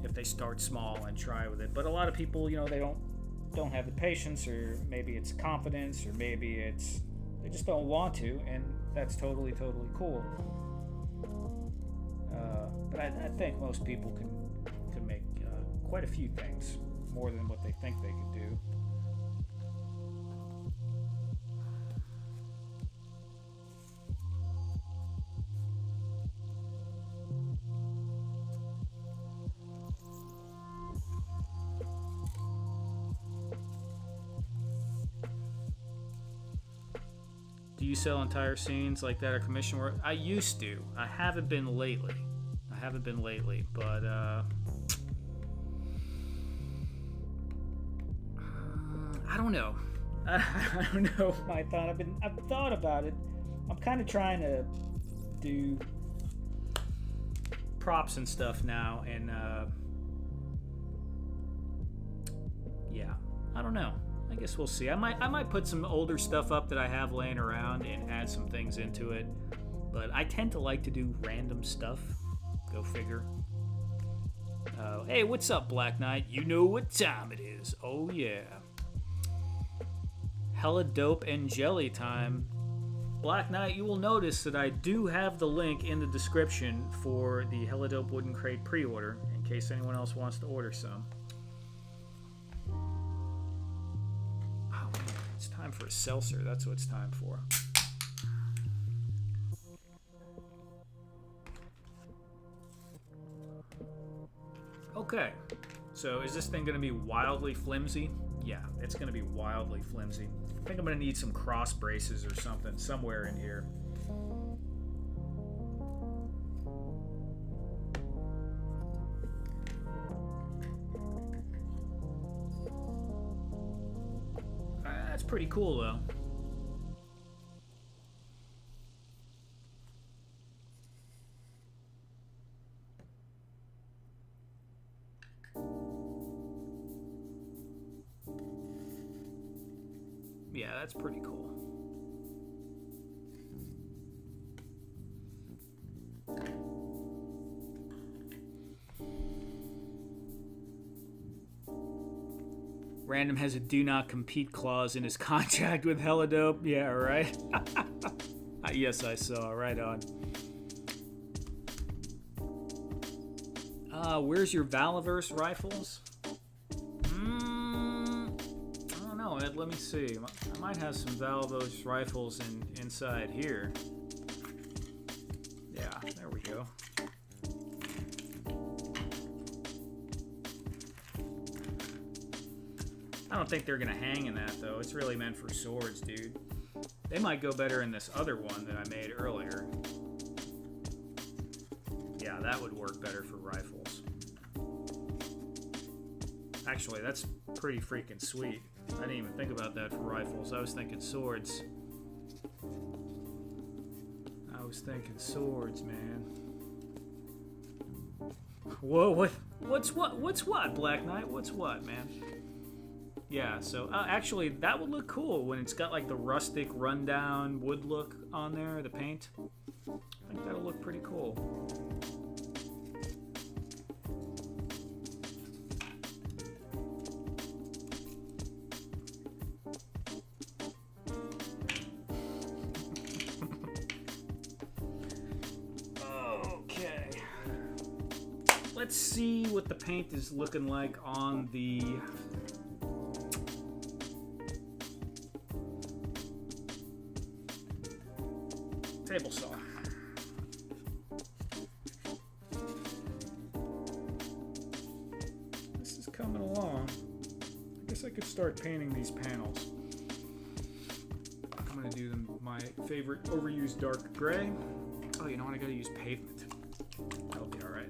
if they start small and try with it. But a lot of people, you know, they don't have the patience, or maybe it's confidence, or maybe it's they just don't want to, and that's totally cool. But I think most people can make quite a few things, more than what they think they can do. Do you sell entire scenes like that or commission work? I used to. I haven't been lately, but I don't know. I don't know, my thought. I've thought about it. I'm kind of trying to do props and stuff now, and yeah, I don't know. I guess we'll see. I might put some older stuff up that I have laying around and add some things into it. But I tend to like to do random stuff. Go figure. Hey, what's up, Black Knight? You know what time it is. Oh, yeah. Helladope and jelly time. Black Knight, you will notice that I do have the link in the description for the Helladope Wooden Crate pre-order, in case anyone else wants to order some. Oh, it's time for a seltzer. That's what it's time for. Okay, so is this thing going to be wildly flimsy? Yeah, it's going to be wildly flimsy. I think I'm going to need some cross braces or something somewhere in here. That's pretty cool, though. Yeah, that's pretty cool. Random has a do not compete clause in his contract with Helladope. Yeah, right? Yes, I saw. Right on. Where's your Valaverse rifles? Ed, let me see. I might have some Valaverse rifles inside here. Yeah, there we go. I don't think they're gonna hang in that though. It's really meant for swords, dude. They might go better in this other one that I made earlier. Yeah, that would work better for rifles. Actually, that's pretty freaking sweet. I didn't even think about that for rifles. I was thinking swords. Man. Whoa, what's what, Black Knight? What's what, man? Yeah, so actually, that would look cool when it's got like the rustic, rundown wood look on there, the paint. I think that'll look pretty cool. Let's see what the paint is looking like on the table saw. This is coming along. I guess I could start painting these panels. I'm gonna do them my favorite overused dark gray. Oh, you know what? I gotta use pavement. That'll be all right.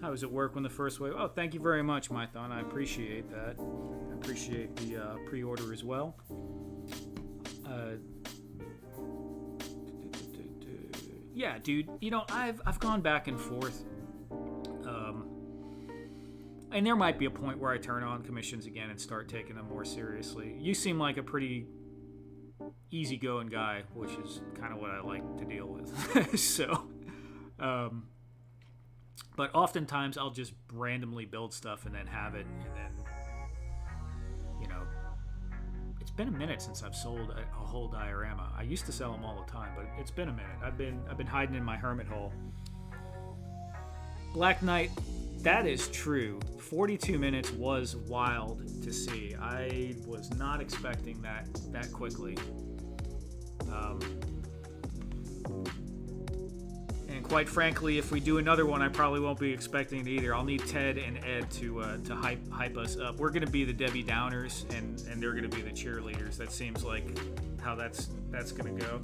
How does it work when the first wave? Oh, thank you very much, Mython. I appreciate that. I appreciate the pre-order as well. Yeah, dude. You know, I've gone back and forth, and there might be a point where I turn on commissions again and start taking them more seriously. You seem like a pretty easygoing guy, which is kind of what I like to deal with. So. But oftentimes I'll just randomly build stuff and then have it, and then, you know, it's been a minute since I've sold a whole diorama. I used to sell them all the time, but it's been a minute. I've been hiding in my hermit hole. Black Knight, that is true. 42 minutes was wild to see. I was not expecting that quickly. And quite frankly, if we do another one, I probably won't be expecting it either. I'll need Ted and Ed to hype us up. We're going to be the Debbie Downers, and they're going to be the cheerleaders. That seems like how that's going to go.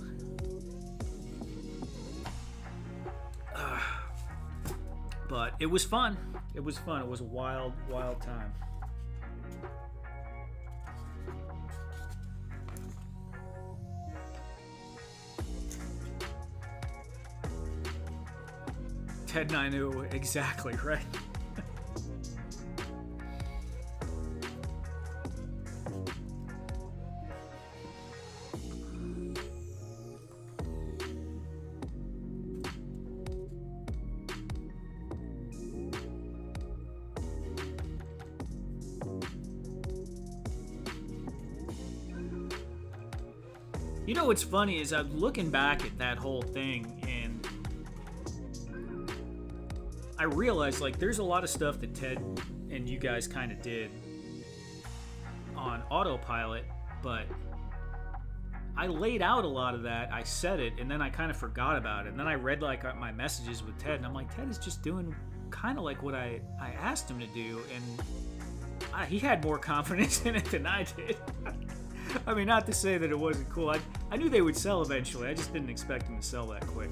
But it was fun. It was fun. It was a wild, wild time. Ted 90, exactly, right? You know what's funny is I'm looking back at that whole thing and I realized like there's a lot of stuff that Ted and you guys kind of did on autopilot, but I laid out a lot of that. I said it, and then I kind of forgot about it. And then I read like my messages with Ted, and I'm like, Ted is just doing kind of like what I asked him to do, and he had more confidence in it than I did. I mean, not to say that it wasn't cool. I knew they would sell eventually. I just didn't expect them to sell that quick.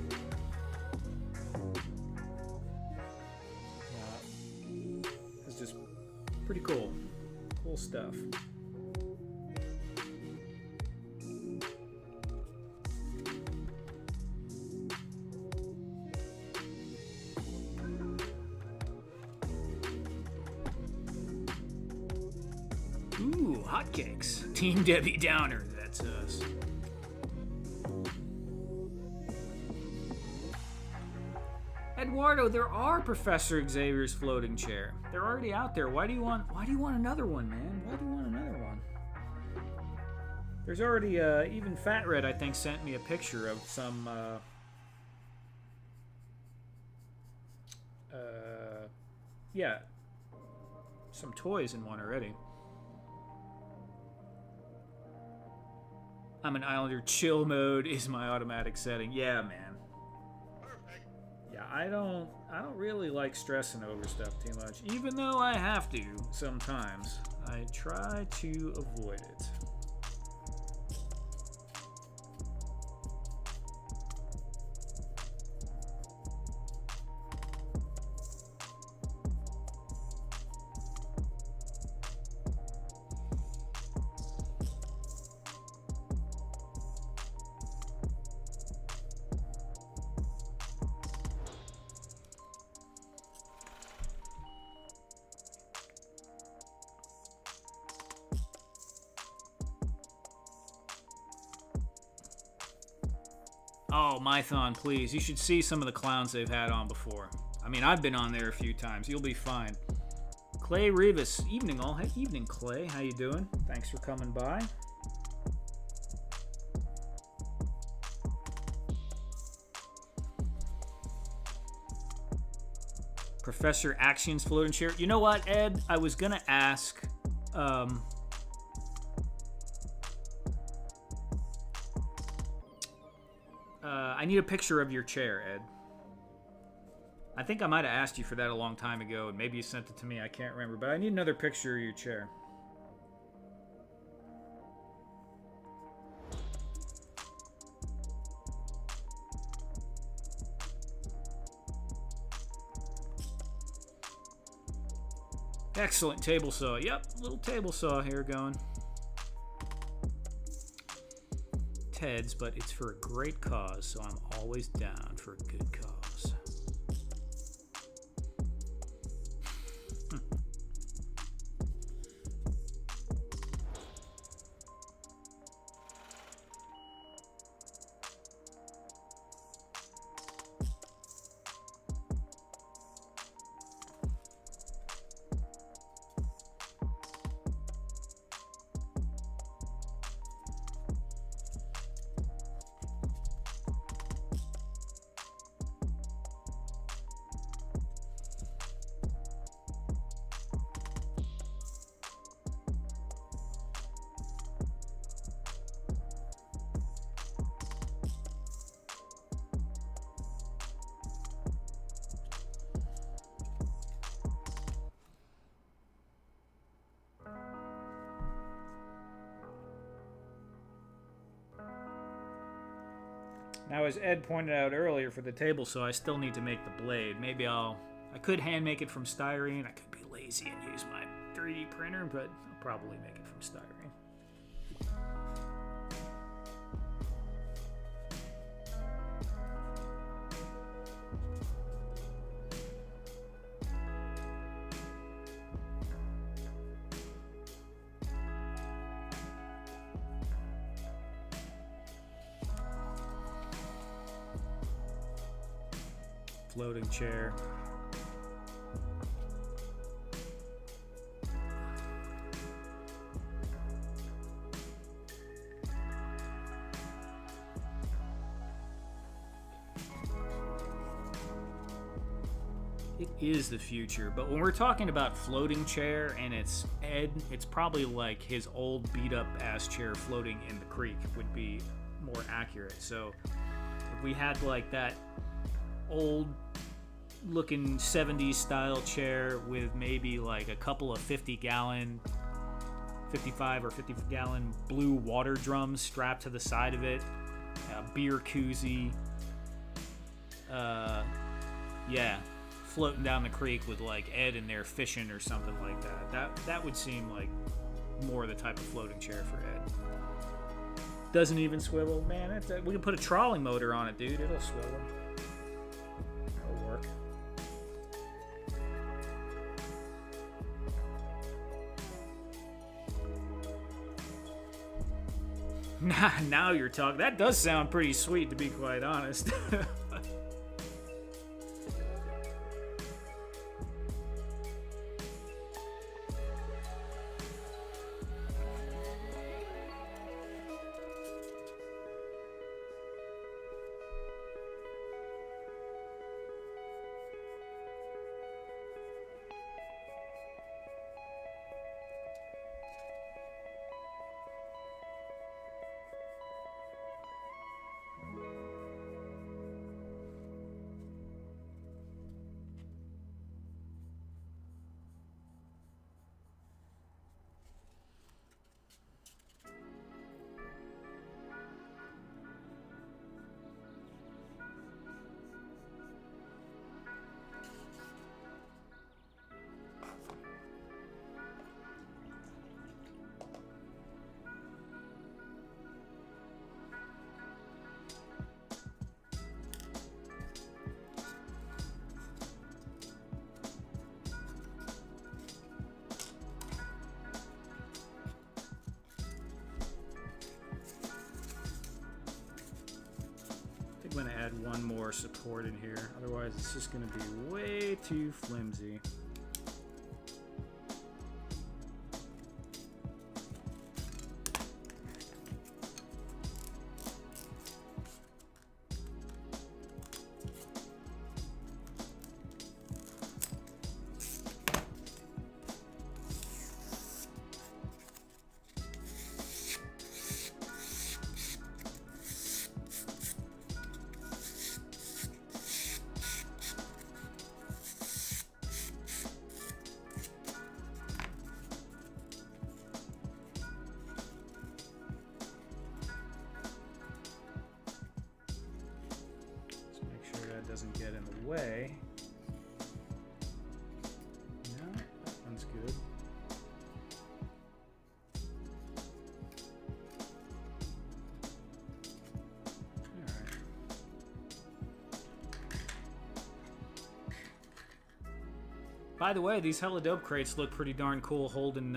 It's just pretty cool. Cool stuff. Ooh, hotcakes. Team Debbie Downer, that's us. Eduardo, there are Professor Xavier's floating chair. They're already out there. Why do you want another one, man? Why do you want another one? There's already even Fat Red, I think, sent me a picture of some yeah, some toys in one already. I'm an Islander. Chill mode is my automatic setting. Yeah, man. Perfect. Yeah, I don't really like stressing over stuff too much. Even though I have to sometimes, I try to avoid it. Oh, Mython, please. You should see some of the clowns they've had on before. I mean, I've been on there a few times. You'll be fine. Clay Rivas. Evening, all. Hey, evening, Clay. How you doing? Thanks for coming by. Professor Action's floating chair. You know what, Ed? I was going to ask... I need a picture of your chair, Ed. I think I might have asked you for that a long time ago, and maybe you sent it to me. I can't remember, but I need another picture of your chair. Excellent table saw. Yep, little table saw here going. Ted's, but it's for a great cause, so I'm always down for a good cause. Now, as Ed pointed out earlier for the table saw, I still need to make the blade. Maybe I could hand make it from styrene. I could be lazy and use my 3D printer, but I'll probably make it from styrene. Floating chair. It is the future, but when we're talking about floating chair and it's Ed, it's probably like his old beat up ass chair floating in the creek would be more accurate. So if we had like that old looking 70s style chair with maybe like a couple of 55 or 50-gallon blue water drums strapped to the side of it, a beer koozie, yeah, floating down the creek with like Ed in there fishing or something like that. That would seem like more the type of floating chair for Ed. Doesn't even swivel, man. We can put a trolley motor on it, dude. It'll swivel. It'll work. Now you're talking. That does sound pretty sweet, to be quite honest. I'm going to add one more support in here, otherwise it's just going to be way too flimsy. Doesn't get in the way. No, that one's good. Alright. By the way, these Helladope crates look pretty darn cool holding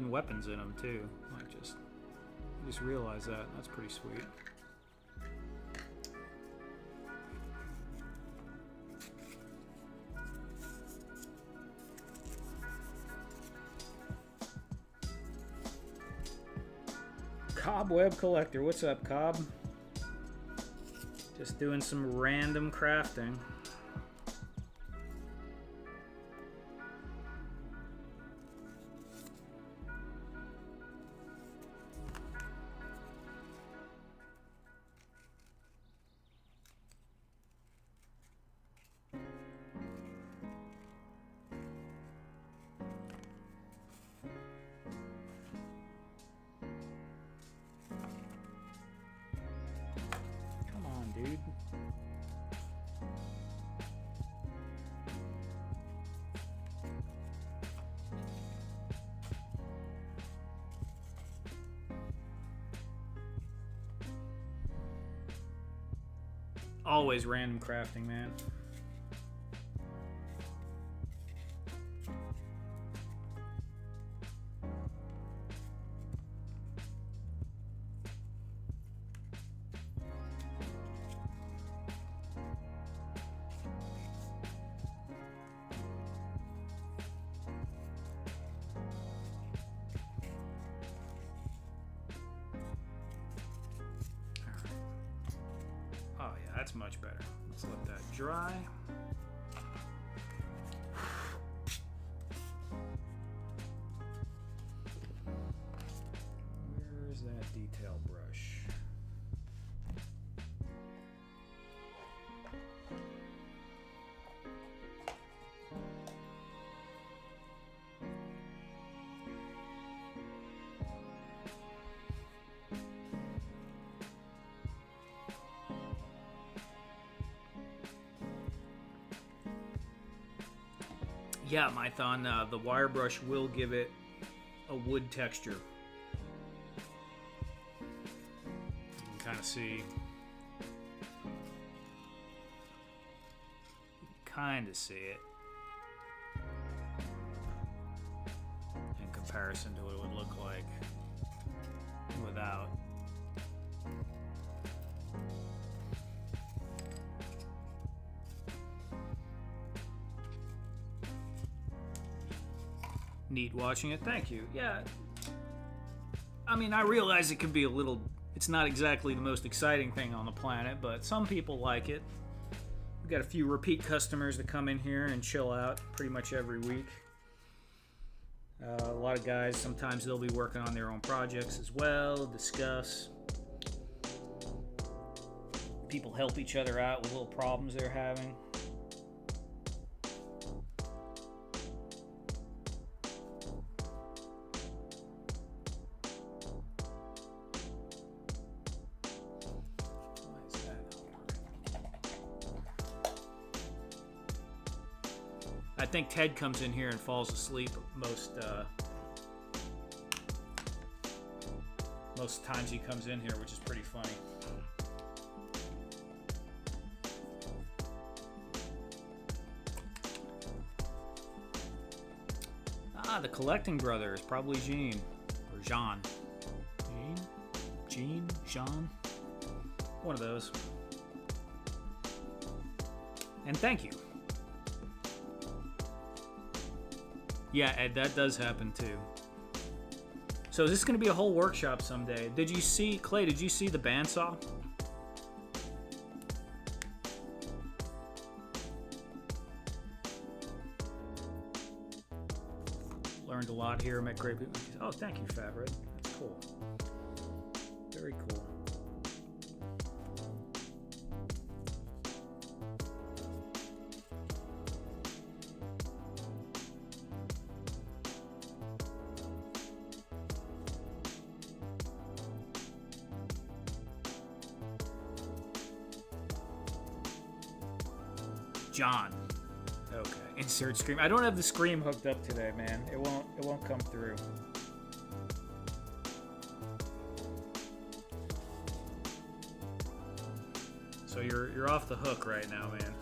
weapons in them too. I just realized that. That's pretty sweet. Cobweb Collector, what's up, Cobb? Just doing some random crafting. Dude. Always random crafting, man. That's much better. Let's let that dry. detail brush. Yeah, Mython, the wire brush will give it a wood texture. You can kind of see. You can kind of see it in comparison to what it would look like without. Neat watching it. Thank you. Yeah. I mean, I realize it can be a little... It's not exactly the most exciting thing on the planet, but some people like it. We've got a few repeat customers that come in here and chill out pretty much every week. A lot of guys, sometimes they'll be working on their own projects as well, discuss. People help each other out with little problems they're having. I think Ted comes in here and falls asleep most times he comes in here, which is pretty funny. Ah, the collecting brother is probably Jean or Jean. Jean, one of those. And thank you. Yeah, Ed, that does happen too. So is this going to be a whole workshop someday? Did you see, Clay, did you see the bandsaw? Learned a lot here, met great people. Oh, thank you, Fat Red. That's cool. Very cool. John. Okay. Insert scream. I don't have the scream hooked up today, man. It won't come through. So you're off the hook right now, man.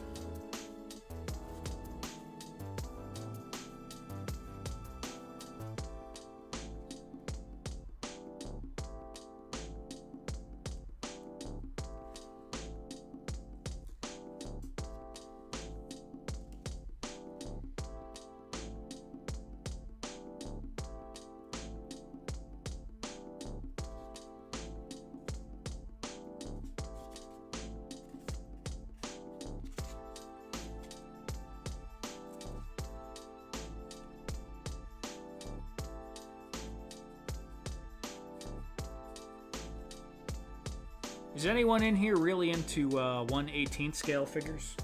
Is anyone in here really into 1/18 scale figures?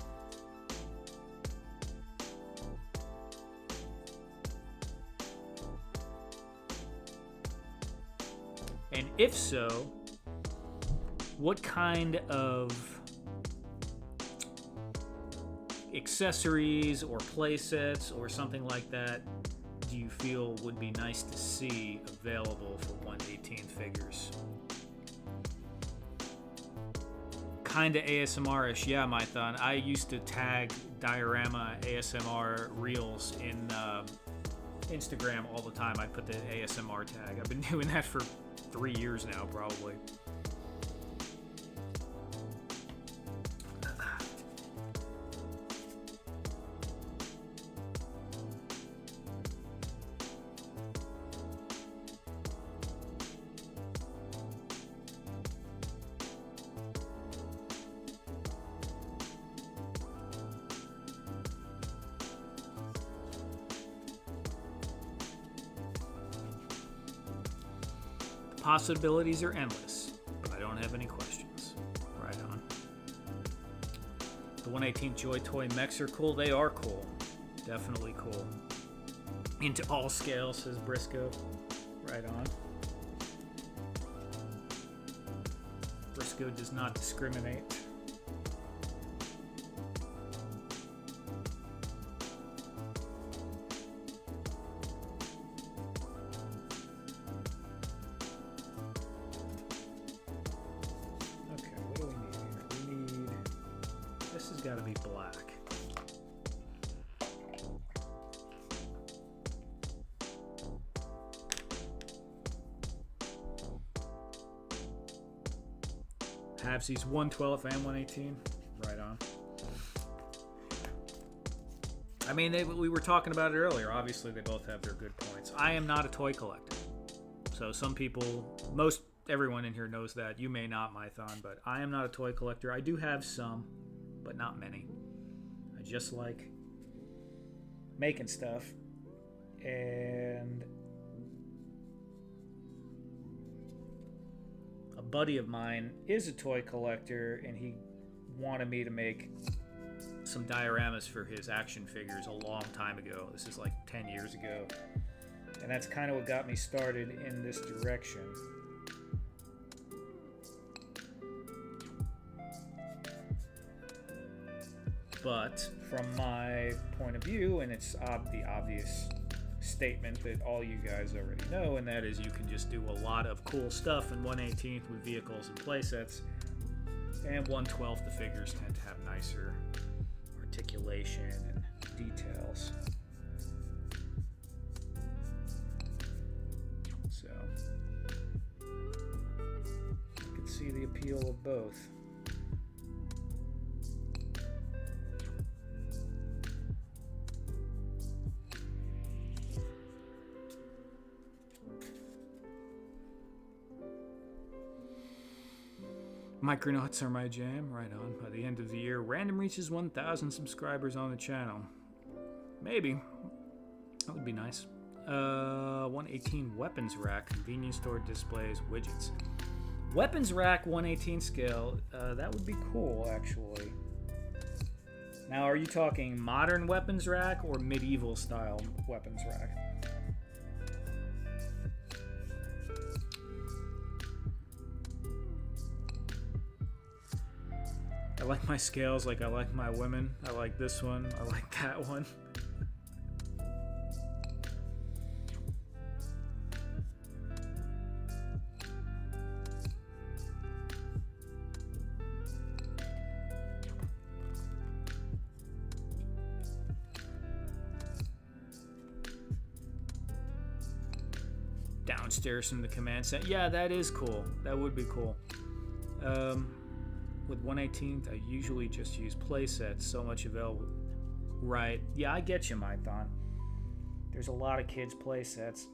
And if so, what kind of accessories or play sets or something like that do you feel would be nice to see available for 1/18 figures? Kinda ASMR-ish, yeah, Mython. I used to tag diorama ASMR reels in Instagram all the time. I put the ASMR tag. I've been doing that for 3 years now, probably. possibilities are endless, but I don't have any questions. Right on. The 1/18 Joy Toy mechs are cool. They are cool. Definitely cool. Into all scales, says Briscoe. Right on. Briscoe does not discriminate. Okay, what do we need here? We need... This has got to be black. Halvesies 112 and 118. Right on. I mean, we were talking about it earlier. Obviously, they both have their good points. I am not a toy collector. So some people, everyone in here knows that. You may not, Mython, but I am not a toy collector. I do have some, but not many. I just like making stuff. And a buddy of mine is a toy collector, and he wanted me to make some dioramas for his action figures a long time ago. This is like 10 years ago. And that's kind of what got me started in this direction. But from my point of view, and it's the obvious statement that all you guys already know, and that is you can just do a lot of cool stuff in 1/18 with vehicles and playsets, and 1/12 the figures tend to have nicer articulation and details. So you can see the appeal of both. Micronauts are my jam. Right on. By the end of the year, Random reaches 1,000 subscribers on the channel. Maybe. That would be nice. 1/18 weapons rack, convenience store displays, widgets. Weapons rack 1/18 scale. That would be cool, actually. Now, are you talking modern weapons rack or medieval style weapons rack? I like my scales like I like my women. I like this one. I like that one. Downstairs from the command center. Yeah, that is cool. That would be cool. With 1/18, I usually just use playsets. So much available. Right. Yeah, I get you, Mython. There's a lot of kids' playsets.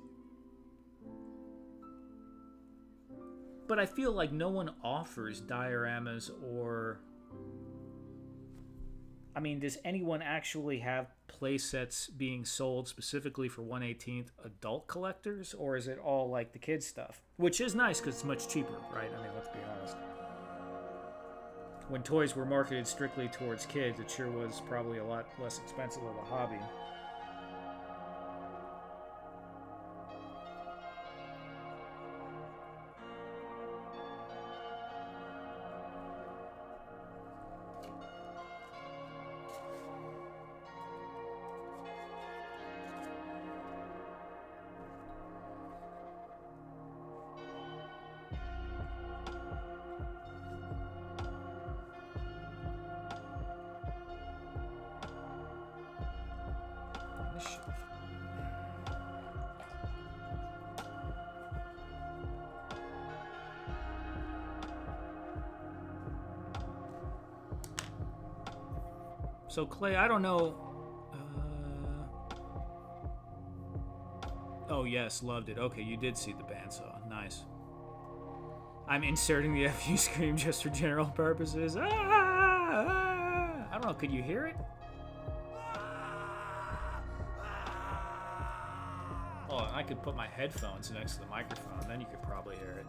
But I feel like no one offers dioramas or... I mean, does anyone actually have playsets being sold specifically for 1/18 adult collectors? Or is it all like the kids' stuff? Which is nice because it's much cheaper, right? I mean, let's be honest. When toys were marketed strictly towards kids, it sure was probably a lot less expensive of a hobby. So Clay, I don't know. Oh yes, loved it. Okay, you did see the bandsaw. Nice. I'm inserting the FU scream just for general purposes. I don't know. Could you hear it? Oh, I could put my headphones next to the microphone, then you could probably hear it.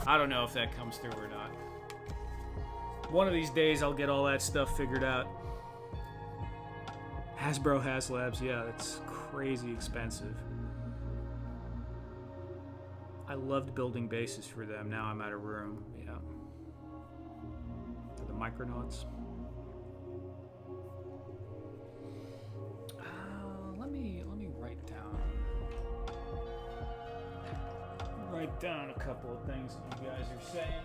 I don't know if that comes through or not. One of these days I'll get all that stuff figured out. Hasbro HasLabs, yeah, that's crazy expensive. I loved building bases for them. Now I'm out of room. Yeah. For the Micronauts. Let me write down. Write down a couple of things that you guys are saying.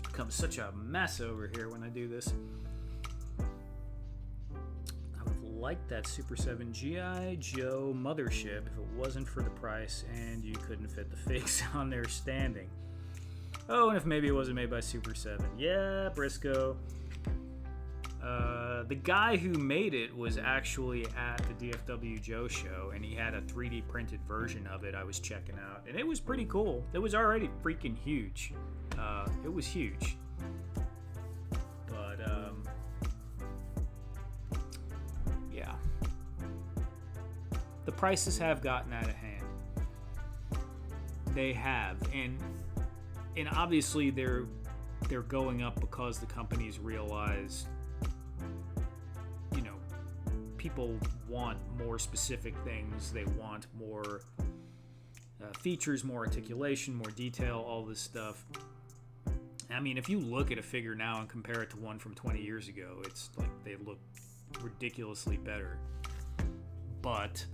Becomes such a mess over here when I do this. I would like that Super 7 G.I. Joe mothership if it wasn't for the price and you couldn't fit the figs on there standing. Oh, and if maybe it wasn't made by Super 7. Yeah, Briscoe. The guy who made it was actually at the DFW Joe show, and he had a 3D printed version of it I was checking out, and it was pretty cool. It was already freaking huge. It was huge. But, yeah. The prices have gotten out of hand. They have. And obviously they're going up because the companies realize, you know, people want more specific things. They want more features, more articulation, more detail, all this stuff. I mean, if you look at a figure now and compare it to one from 20 years ago, it's like they look ridiculously better. But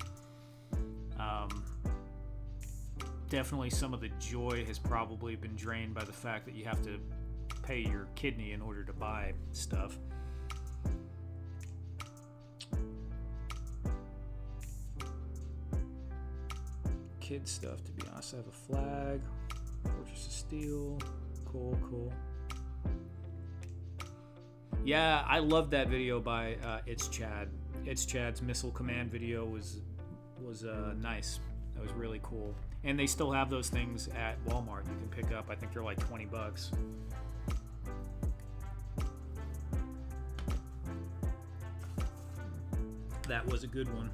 definitely some of the joy has probably been drained by the fact that you have to pay your kidney in order to buy stuff. Kid stuff, to be honest. I have a flag, Fortress of Steel. Cool. Yeah, I loved that video by It's Chad. It's Chad's Missile Command video was nice. That was really cool. And they still have those things at Walmart. You can pick up. I think they're like $20. That was a good one.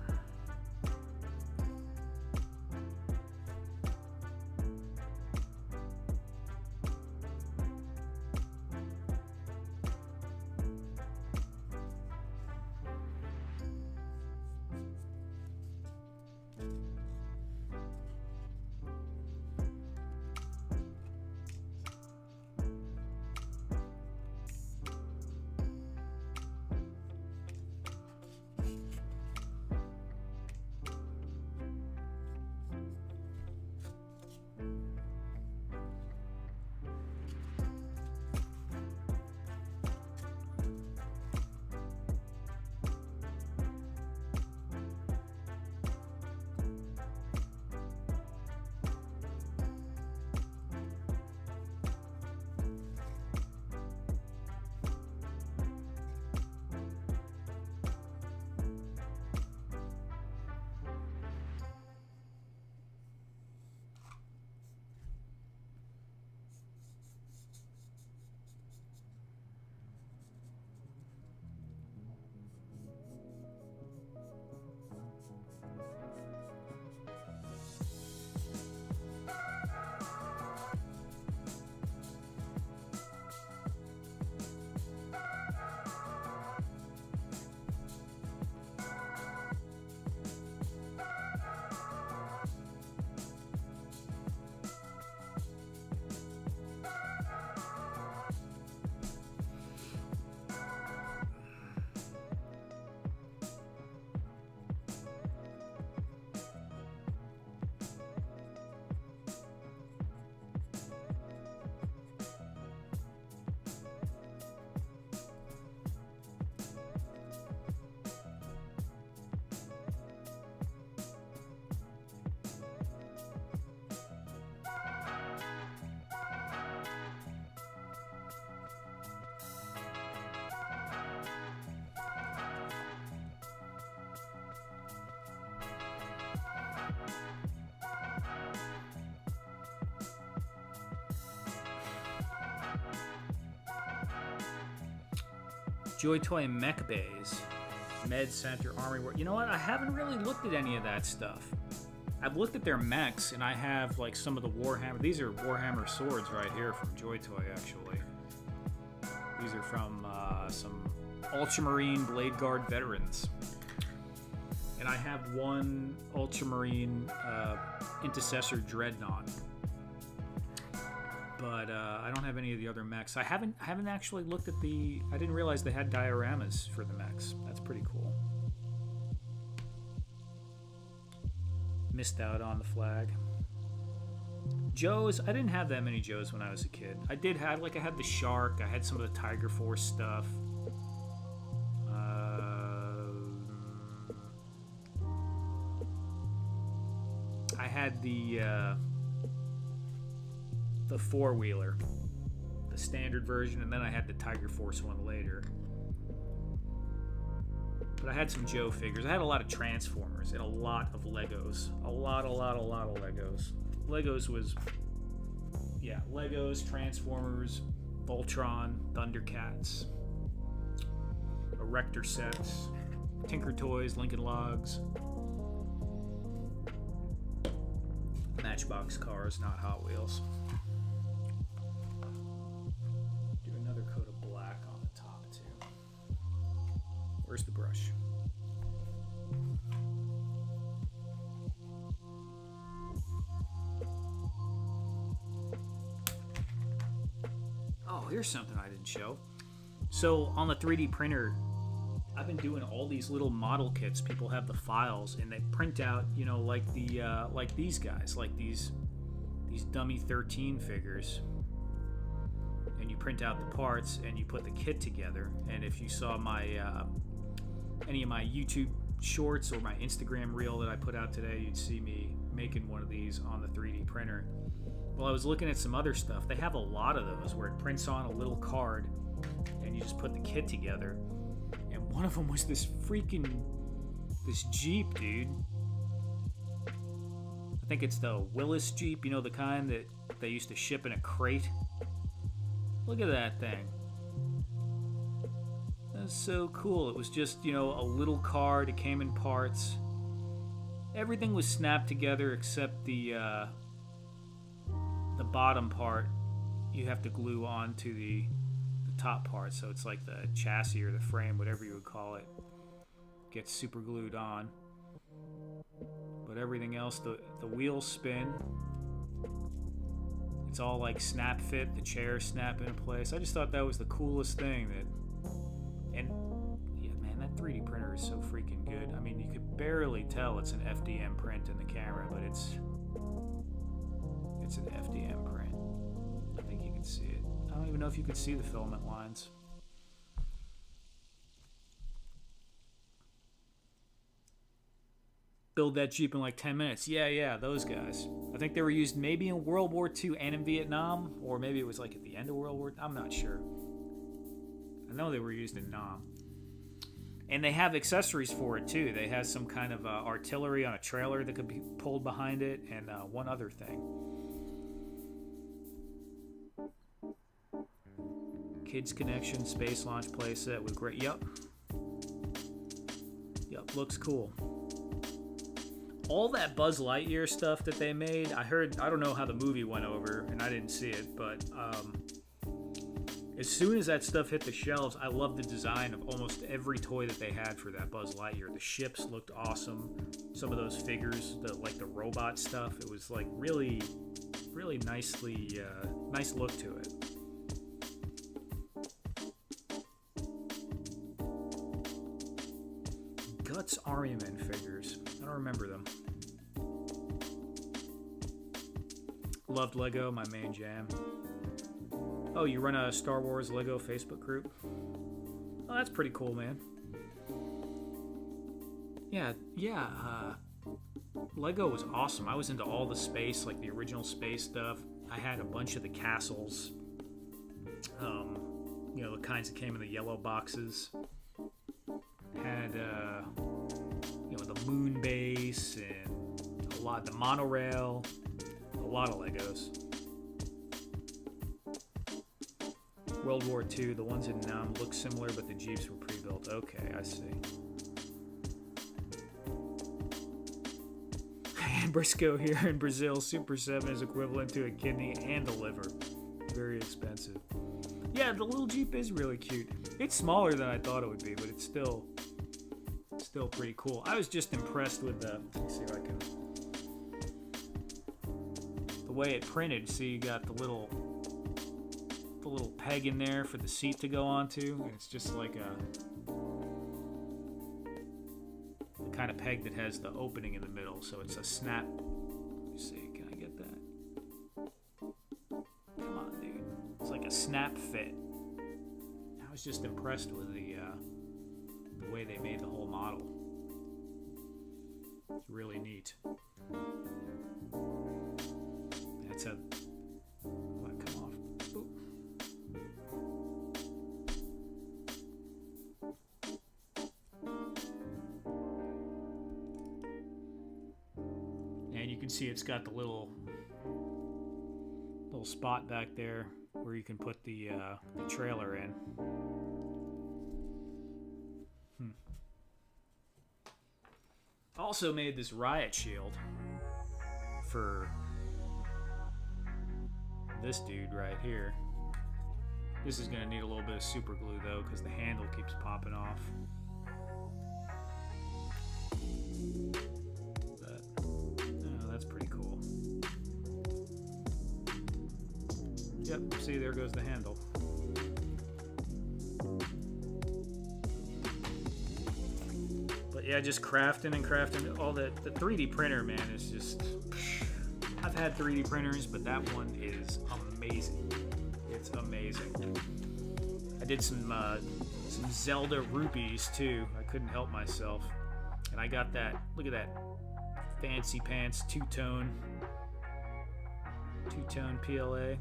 Joy Toy Mech Bays. Med Center, Army War. You know what? I haven't really looked at any of that stuff. I've looked at their mechs, and I have like some of the Warhammer. These are Warhammer swords right here from Joy Toy, actually. These are from some Ultramarine Blade Guard veterans. And I have one Ultramarine Intercessor Dreadnought. But I don't have any of the other mechs. I haven't actually looked at the... I didn't realize they had dioramas for the mechs. That's pretty cool. Missed out on the flag. Joes, I didn't have that many Joes when I was a kid. I had the Shark. I had some of the Tiger Force stuff. I had the four-wheeler, the standard version, and then I had the Tiger Force one later. But I had some Joe figures. I had a lot of Transformers and a lot of Legos. A lot of Legos. Legos was, yeah, Legos, Transformers, Voltron, Thundercats, Erector sets, Tinker Toys, Lincoln Logs, Matchbox cars, not Hot Wheels. Do another coat of black on the top too. Where's the brush? Oh, here's something I didn't show. So on the 3D printer, I've been doing all these little model kits. People have the files, and they print out, you know, like the like these guys, like these dummy 13 figures. And you print out the parts, and you put the kit together. And if you saw my any of my YouTube shorts or my Instagram reel that I put out today, you'd see me making one of these on the 3D printer. Well, I was looking at some other stuff. They have a lot of those where it prints on a little card, and you just put the kit together. And one of them was this Jeep, dude. I think it's the Willis Jeep, you know, the kind that they used to ship in a crate. Look at that thing. That's so cool. It was just, you know, a little card. It came in parts. Everything was snapped together except the bottom part. You have to glue onto the top part, so it's like the chassis or the frame, whatever you would call it, gets super glued on. But everything else, the wheels spin. It's all like snap fit. The chairs snap into place. I just thought that was the coolest thing. And yeah, man, that 3D printer is so freaking good. I mean, you could barely tell it's an FDM print in the camera, but it's an FDM print. I think you can see it. I don't even know if you could see the filament lines. Build that Jeep in like 10 minutes. Yeah, those guys. I think they were used maybe in World War II and in Vietnam, or maybe it was like at the end of World War II. I'm not sure. I know they were used in Nam. And they have accessories for it too. They have some kind of artillery on a trailer that could be pulled behind it, and one other thing. Kids Connection Space Launch playset with great. Yep, looks cool. All that Buzz Lightyear stuff that they made, I don't know how the movie went over, and I didn't see it, but as soon as that stuff hit the shelves, I loved the design of almost every toy that they had for that Buzz Lightyear. The ships looked awesome. Some of those figures, like the robot stuff, it was like really, really nicely, nice look to it. Guts Army-Men figures. I don't remember them. Loved Lego, my main jam. Oh, you run a Star Wars Lego Facebook group? Oh, that's pretty cool, man. Yeah. Lego was awesome. I was into all the space, like the original space stuff. I had a bunch of the castles. You know, the kinds that came in the yellow boxes. Had, you know, the moon base and the monorail. A lot of Legos. World War II. The ones in Nam look similar, but the Jeeps were pre-built. Okay, I see. Briscoe here in Brazil, Super 7 is equivalent to a kidney and a liver. Very expensive. Yeah, the little Jeep is really cute. It's smaller than I thought it would be, but it's still pretty cool. I was just impressed with the, let me see if I can, the way it printed. See, you got the little peg in there for the seat to go onto, and it's just like the kind of peg that has the opening in the middle, so it's a snap. Let me see, can I get that? Come on, dude. It's like a snap fit. I was just impressed with the way they made the whole model. It's really neat. That's a, let it come off. Boop. And you can see it's got the little spot back there where you can put the trailer in. Also made this riot shield for this dude right here. This is gonna need a little bit of super glue though, because the handle keeps popping off. But oh, that's pretty cool. Yep, see, there goes the handle. But yeah, just crafting and crafting. All the 3D printer, man, is just... I've had 3D printers, but that one is amazing. It's amazing. I did some Zelda rupees too. I couldn't help myself. And I got that, look at that fancy pants two-tone PLA.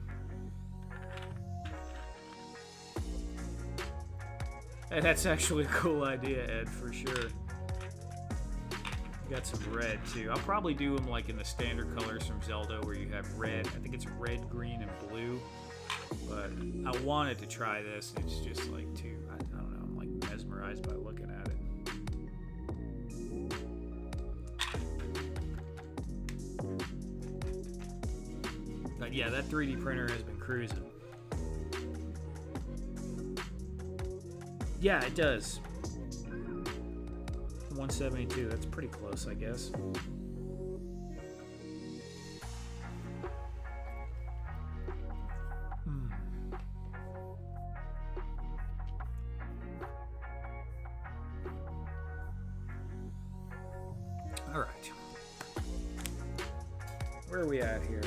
Hey, that's actually a cool idea, Ed, for sure. Got some red too. I'll probably do them like in the standard colors from Zelda, where you have red. I think it's red, green, and blue. But I wanted to try this. It's just like too, I don't know, I'm like mesmerized by looking at it. But yeah, that 3D printer has been cruising. Yeah, it does. 172, that's pretty close, I guess. All right. Where are we at here?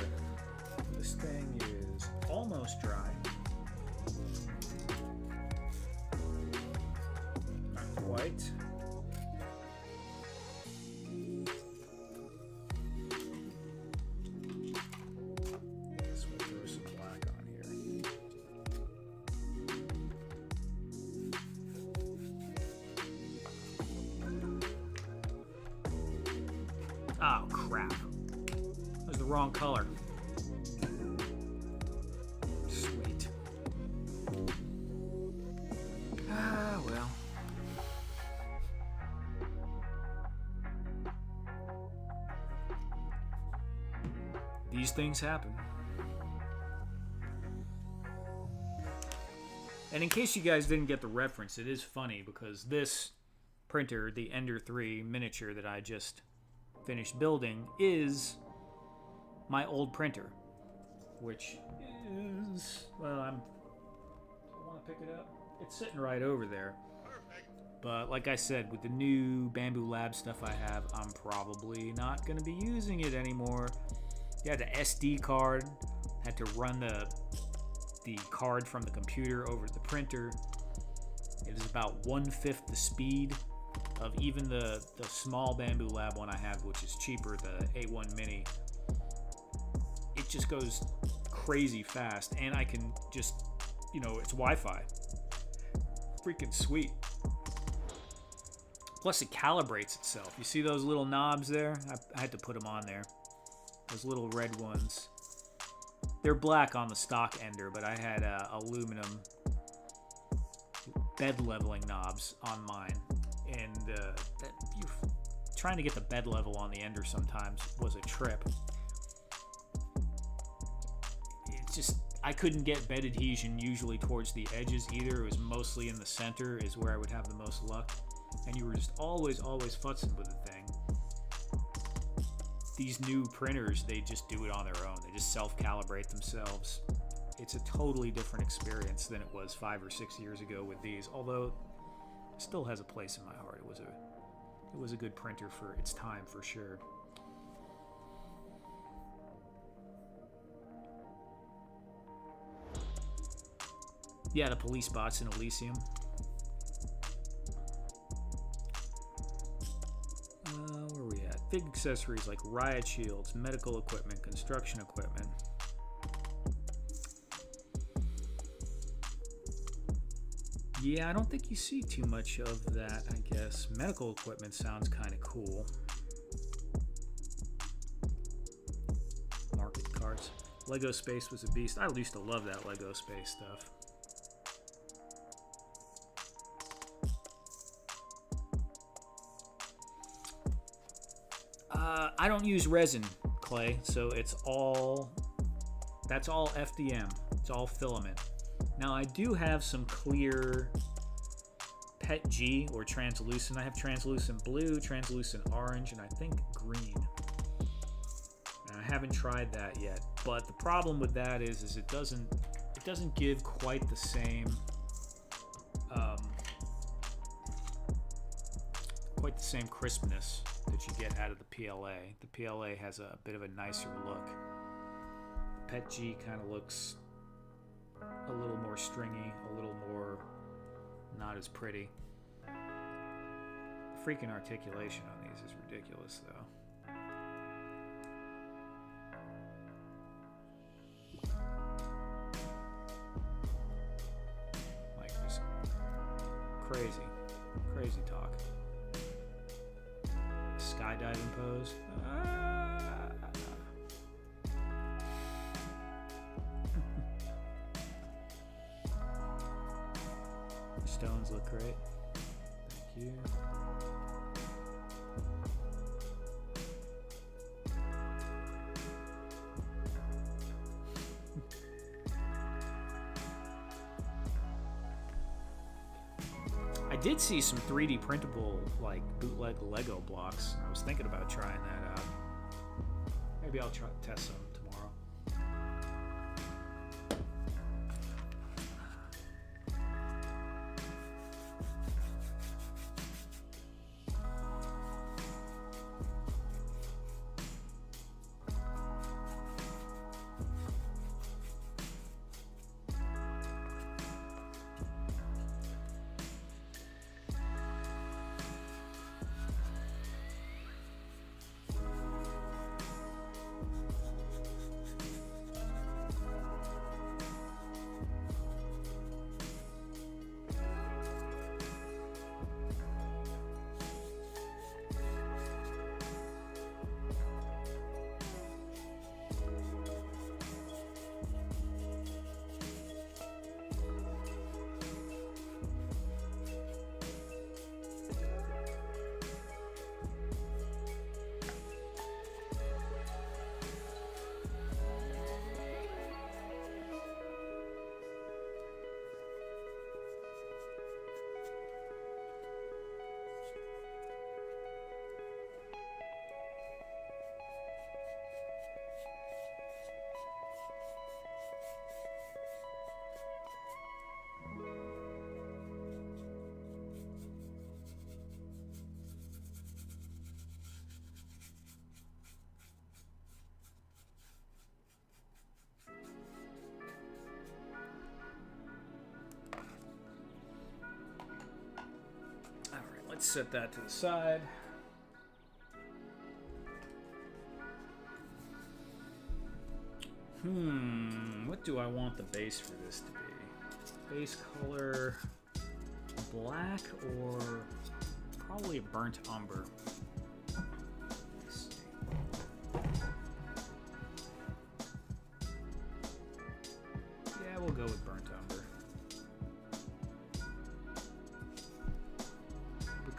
This thing is almost dry. Not quite. Oh, crap. That was the wrong color. Sweet. Ah, well. These things happen. And in case you guys didn't get the reference, it is funny because this printer, the Ender 3 miniature that I just finished building, is my old printer, which is, well, I want to pick it up. It's sitting right over there. But like I said, with the new Bamboo Lab stuff I have, I'm probably not going to be using it anymore. Yeah, the SD card, had to run the card from the computer over to the printer. It is about 1/5 the speed of even the small Bamboo Lab one I have, which is cheaper, the A1 Mini. It just goes crazy fast, and I can just, you know, it's Wi-Fi. Freaking sweet. Plus it calibrates itself. You see those little knobs there? I had to put them on there. Those little red ones. They're black on the stock Ender, but I had aluminum bed leveling knobs on mine, and trying to get the bed level on the Ender sometimes was a trip. It's just, I couldn't get bed adhesion usually towards the edges either. It was mostly in the center is where I would have the most luck, and you were just always futzing with the thing. These new printers, they just do it on their own. They just self-calibrate themselves. It's a totally different experience than it was 5 or 6 years ago with these, although it still has a place in my heart. It was a good printer for its time, for sure. Yeah, the police bots in Elysium. Where are we at? Big accessories like riot shields, medical equipment, construction equipment. Yeah, I don't think you see too much of that, I guess. Medical equipment sounds kind of cool. Market carts. Lego Space was a beast. I used to love that Lego Space stuff. I don't use resin, Clay, so that's all FDM. It's all filament. Now I do have some clear PET G or translucent. I have translucent blue, translucent orange, and I think green. And I haven't tried that yet. But the problem with that is it doesn't give quite the same crispness that you get out of the PLA. The PLA has a bit of a nicer look. PET G kind of looks a little more stringy, a little more not as pretty. Freaking articulation on these is ridiculous, though. Like, just crazy talk. Skydiving pose. Stones look great. Thank you. I did see some 3D printable, like, bootleg Lego blocks. I was thinking about trying that out. Maybe I'll test some tomorrow. Let's set that to the side. What do I want the base for this to be? Base color black or probably a burnt umber. Let's see. Yeah, we'll go with burnt umber.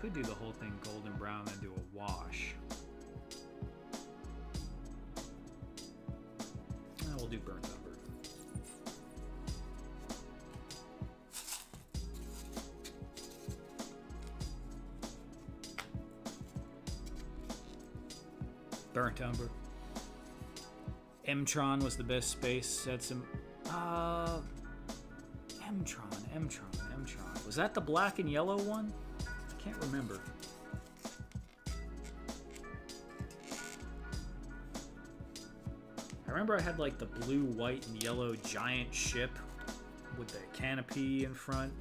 Could do the whole thing golden brown and do a wash. We'll do burnt umber. Burnt umber. M-tron was the best space. Said some. M-tron. Was that the black and yellow one? I can't remember. I remember I had like the blue, white, and yellow giant ship with the canopy in front.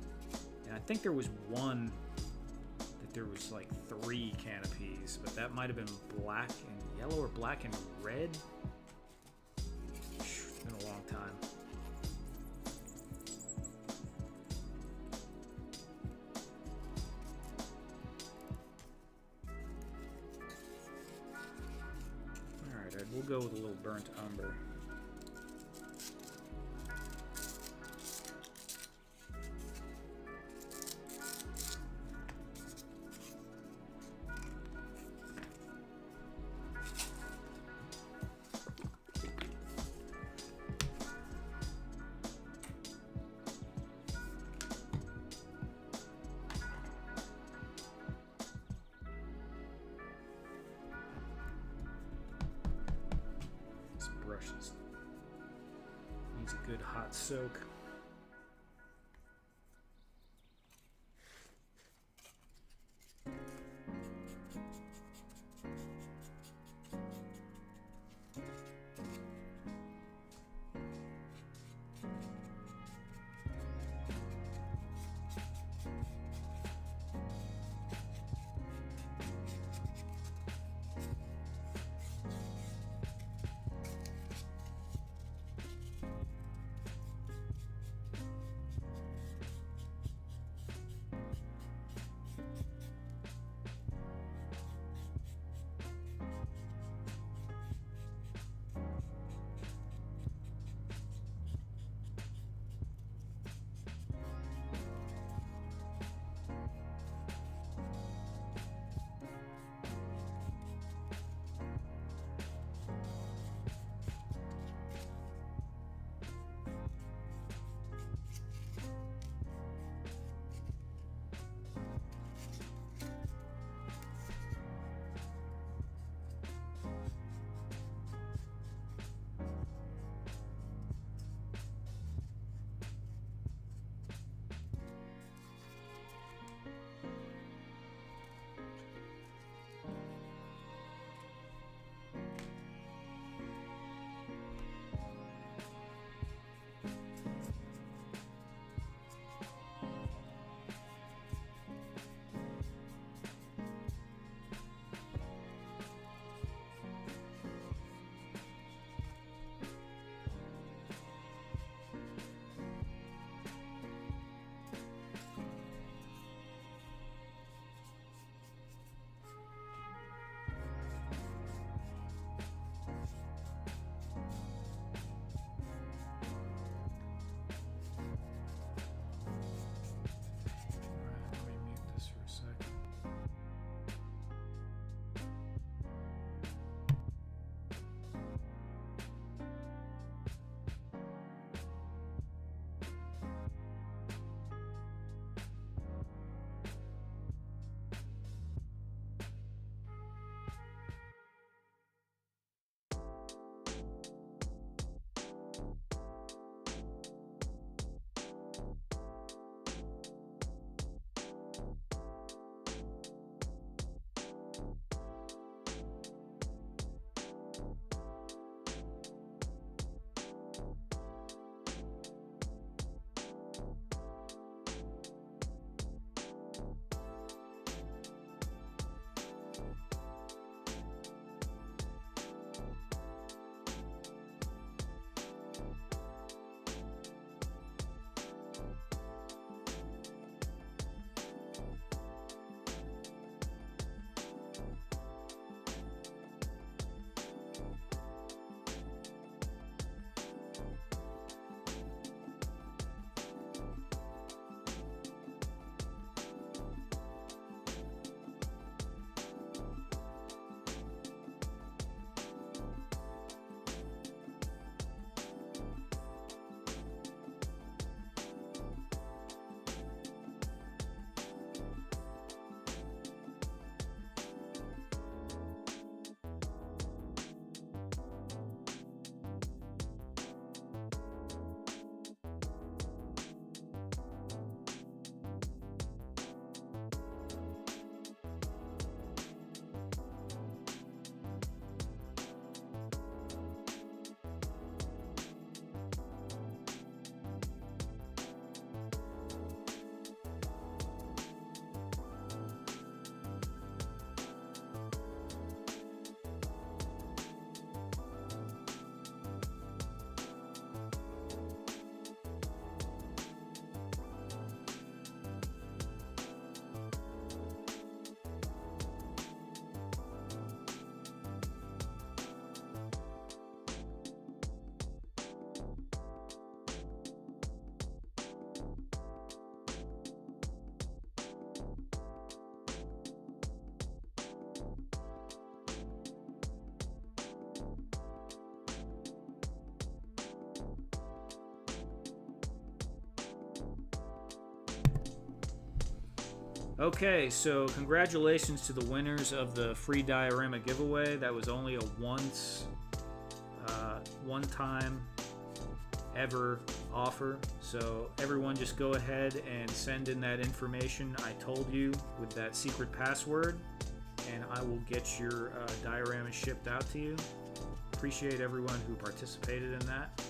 And I think there was one that there was like 3 canopies, but that might have been black and yellow or black and red. It's been a long time. Alright, we'll go with a little burnt umber. Brushes. Needs a good hot soak. Okay, so congratulations to the winners of the free diorama giveaway. That was only a one-time ever offer. So everyone just go ahead and send in that information I told you with that secret password, and I will get your diorama shipped out to you. Appreciate everyone who participated in that.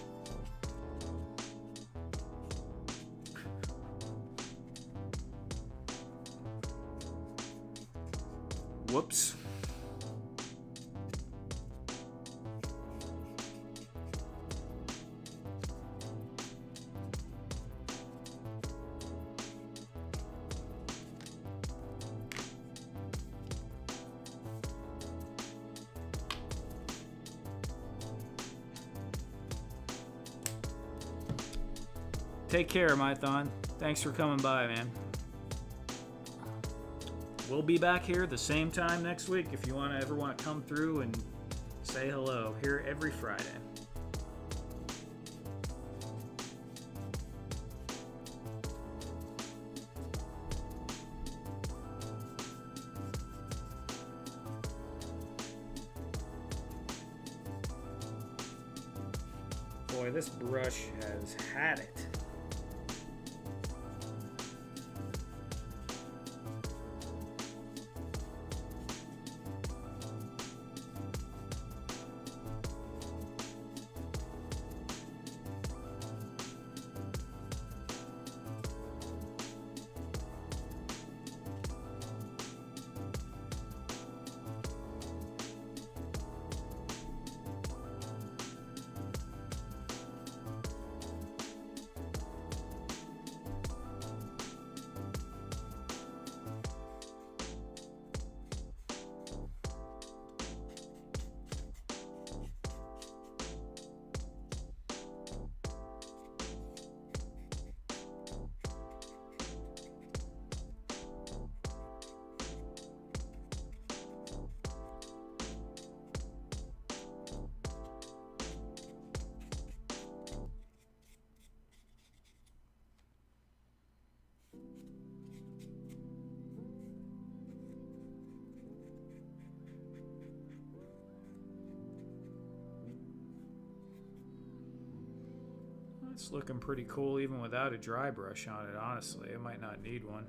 Whoops. Take care, Mython. Thanks for coming by, man. We'll be back here the same time next week if you ever want to come through and say hello. Here every Friday. Boy, this brush has had it. It's looking pretty cool even without a dry brush on it, honestly. It might not need one.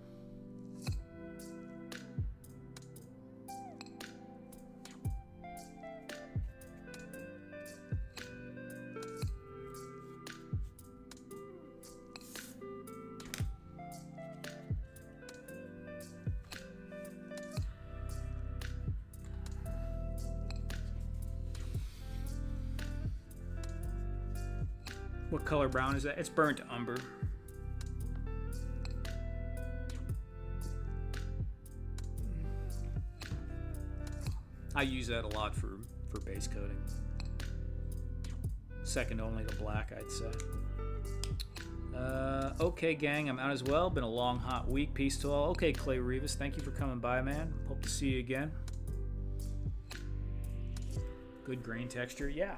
What color brown is that? It's burnt umber. I use that a lot for base coating. Second only to black, I'd say. Okay, gang, I'm out as well. Been a long, hot week. Peace to all. Okay, Clay Rivas, thank you for coming by, man. Hope to see you again. Good grain texture, yeah.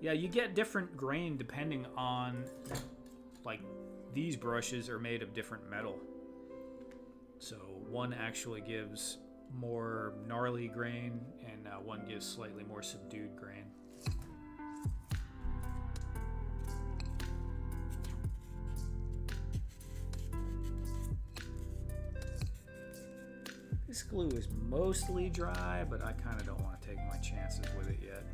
Yeah, you get different grain depending on, like, these brushes are made of different metal. So one actually gives more gnarly grain, and one gives slightly more subdued grain. This glue is mostly dry, but I kind of don't want to take my chances with it yet.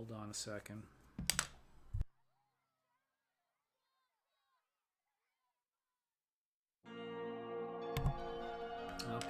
Hold on a second. Okay.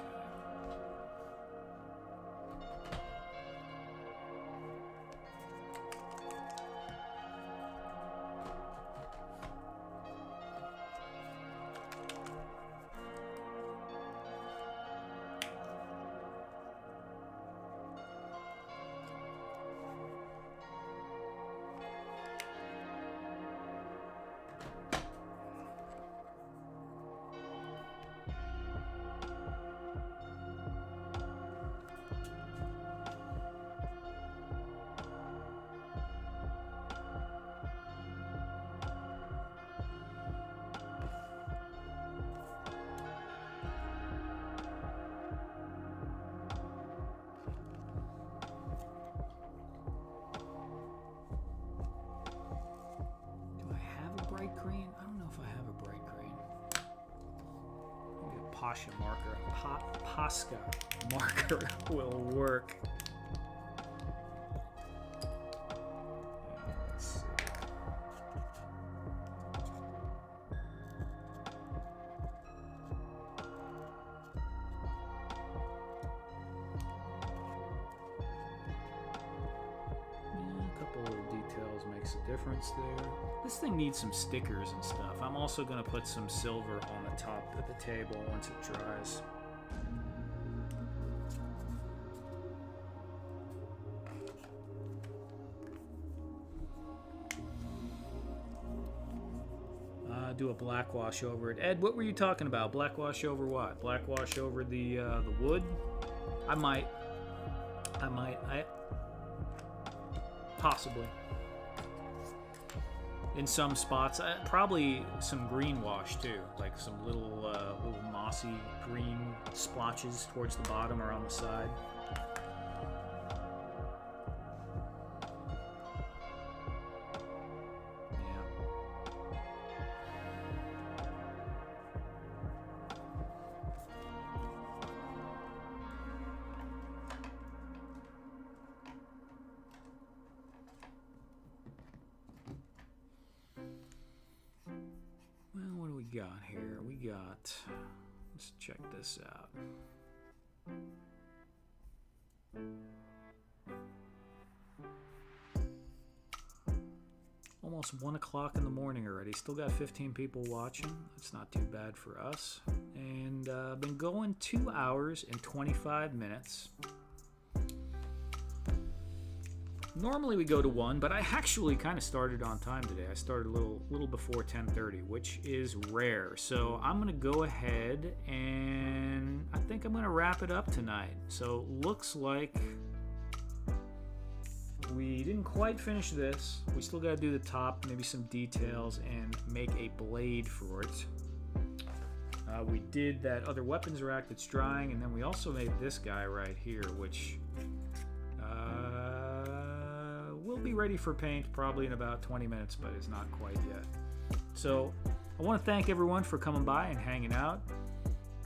Bright green? I don't know if I have a bright green. Maybe a Pasha marker, Posca marker will work. Let's see. A couple little details makes a difference there. This thing needs some stickers and stuff. I'm also going to put some silver on the top of the table once it dries. Do a black wash over it. Ed, what were you talking about? Black wash over what? Black wash over the wood? I might. Possibly. In some spots, probably some green wash too, like some little mossy green splotches towards the bottom or on the side. Got here? We got, let's check this out. Almost 1 o'clock in the morning already. Still got 15 people watching. That's not too bad for us. And I've been going 2 hours and 25 minutes. Normally we go to 1, but I actually kind of started on time today. I started a little before 10:30, which is rare. So I'm going to go ahead and I think I'm going to wrap it up tonight. So looks like we didn't quite finish this. We still got to do the top, maybe some details, and make a blade for it. We did that other weapons rack that's drying, and then we also made this guy right here, which will be ready for paint probably in about 20 minutes, but it's not quite yet. So I want to thank everyone for coming by and hanging out.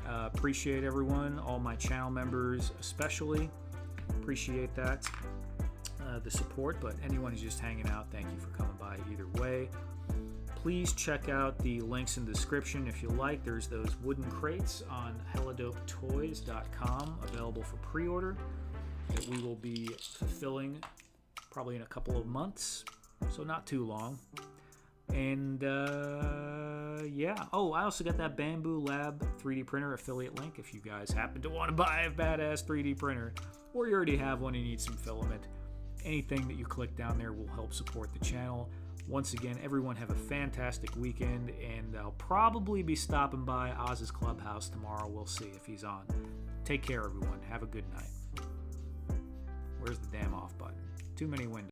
Appreciate everyone, all my channel members especially. Appreciate that, the support, but anyone who's just hanging out, thank you for coming by either way. Please check out the links in the description if you like. There's those wooden crates on helladopetoys.com available for pre-order that we will be fulfilling probably in a couple of months, so not too long. And yeah, oh, I also got that Bamboo Lab 3D printer affiliate link if you guys happen to want to buy a badass 3D printer, or you already have one and you need some filament. Anything that you click down there will help support the channel. Once again, everyone have a fantastic weekend, and I'll probably be stopping by Oz's Clubhouse tomorrow. We'll see if he's on. Take care, everyone. Have a good night. Where's the damn off button? Too many windows.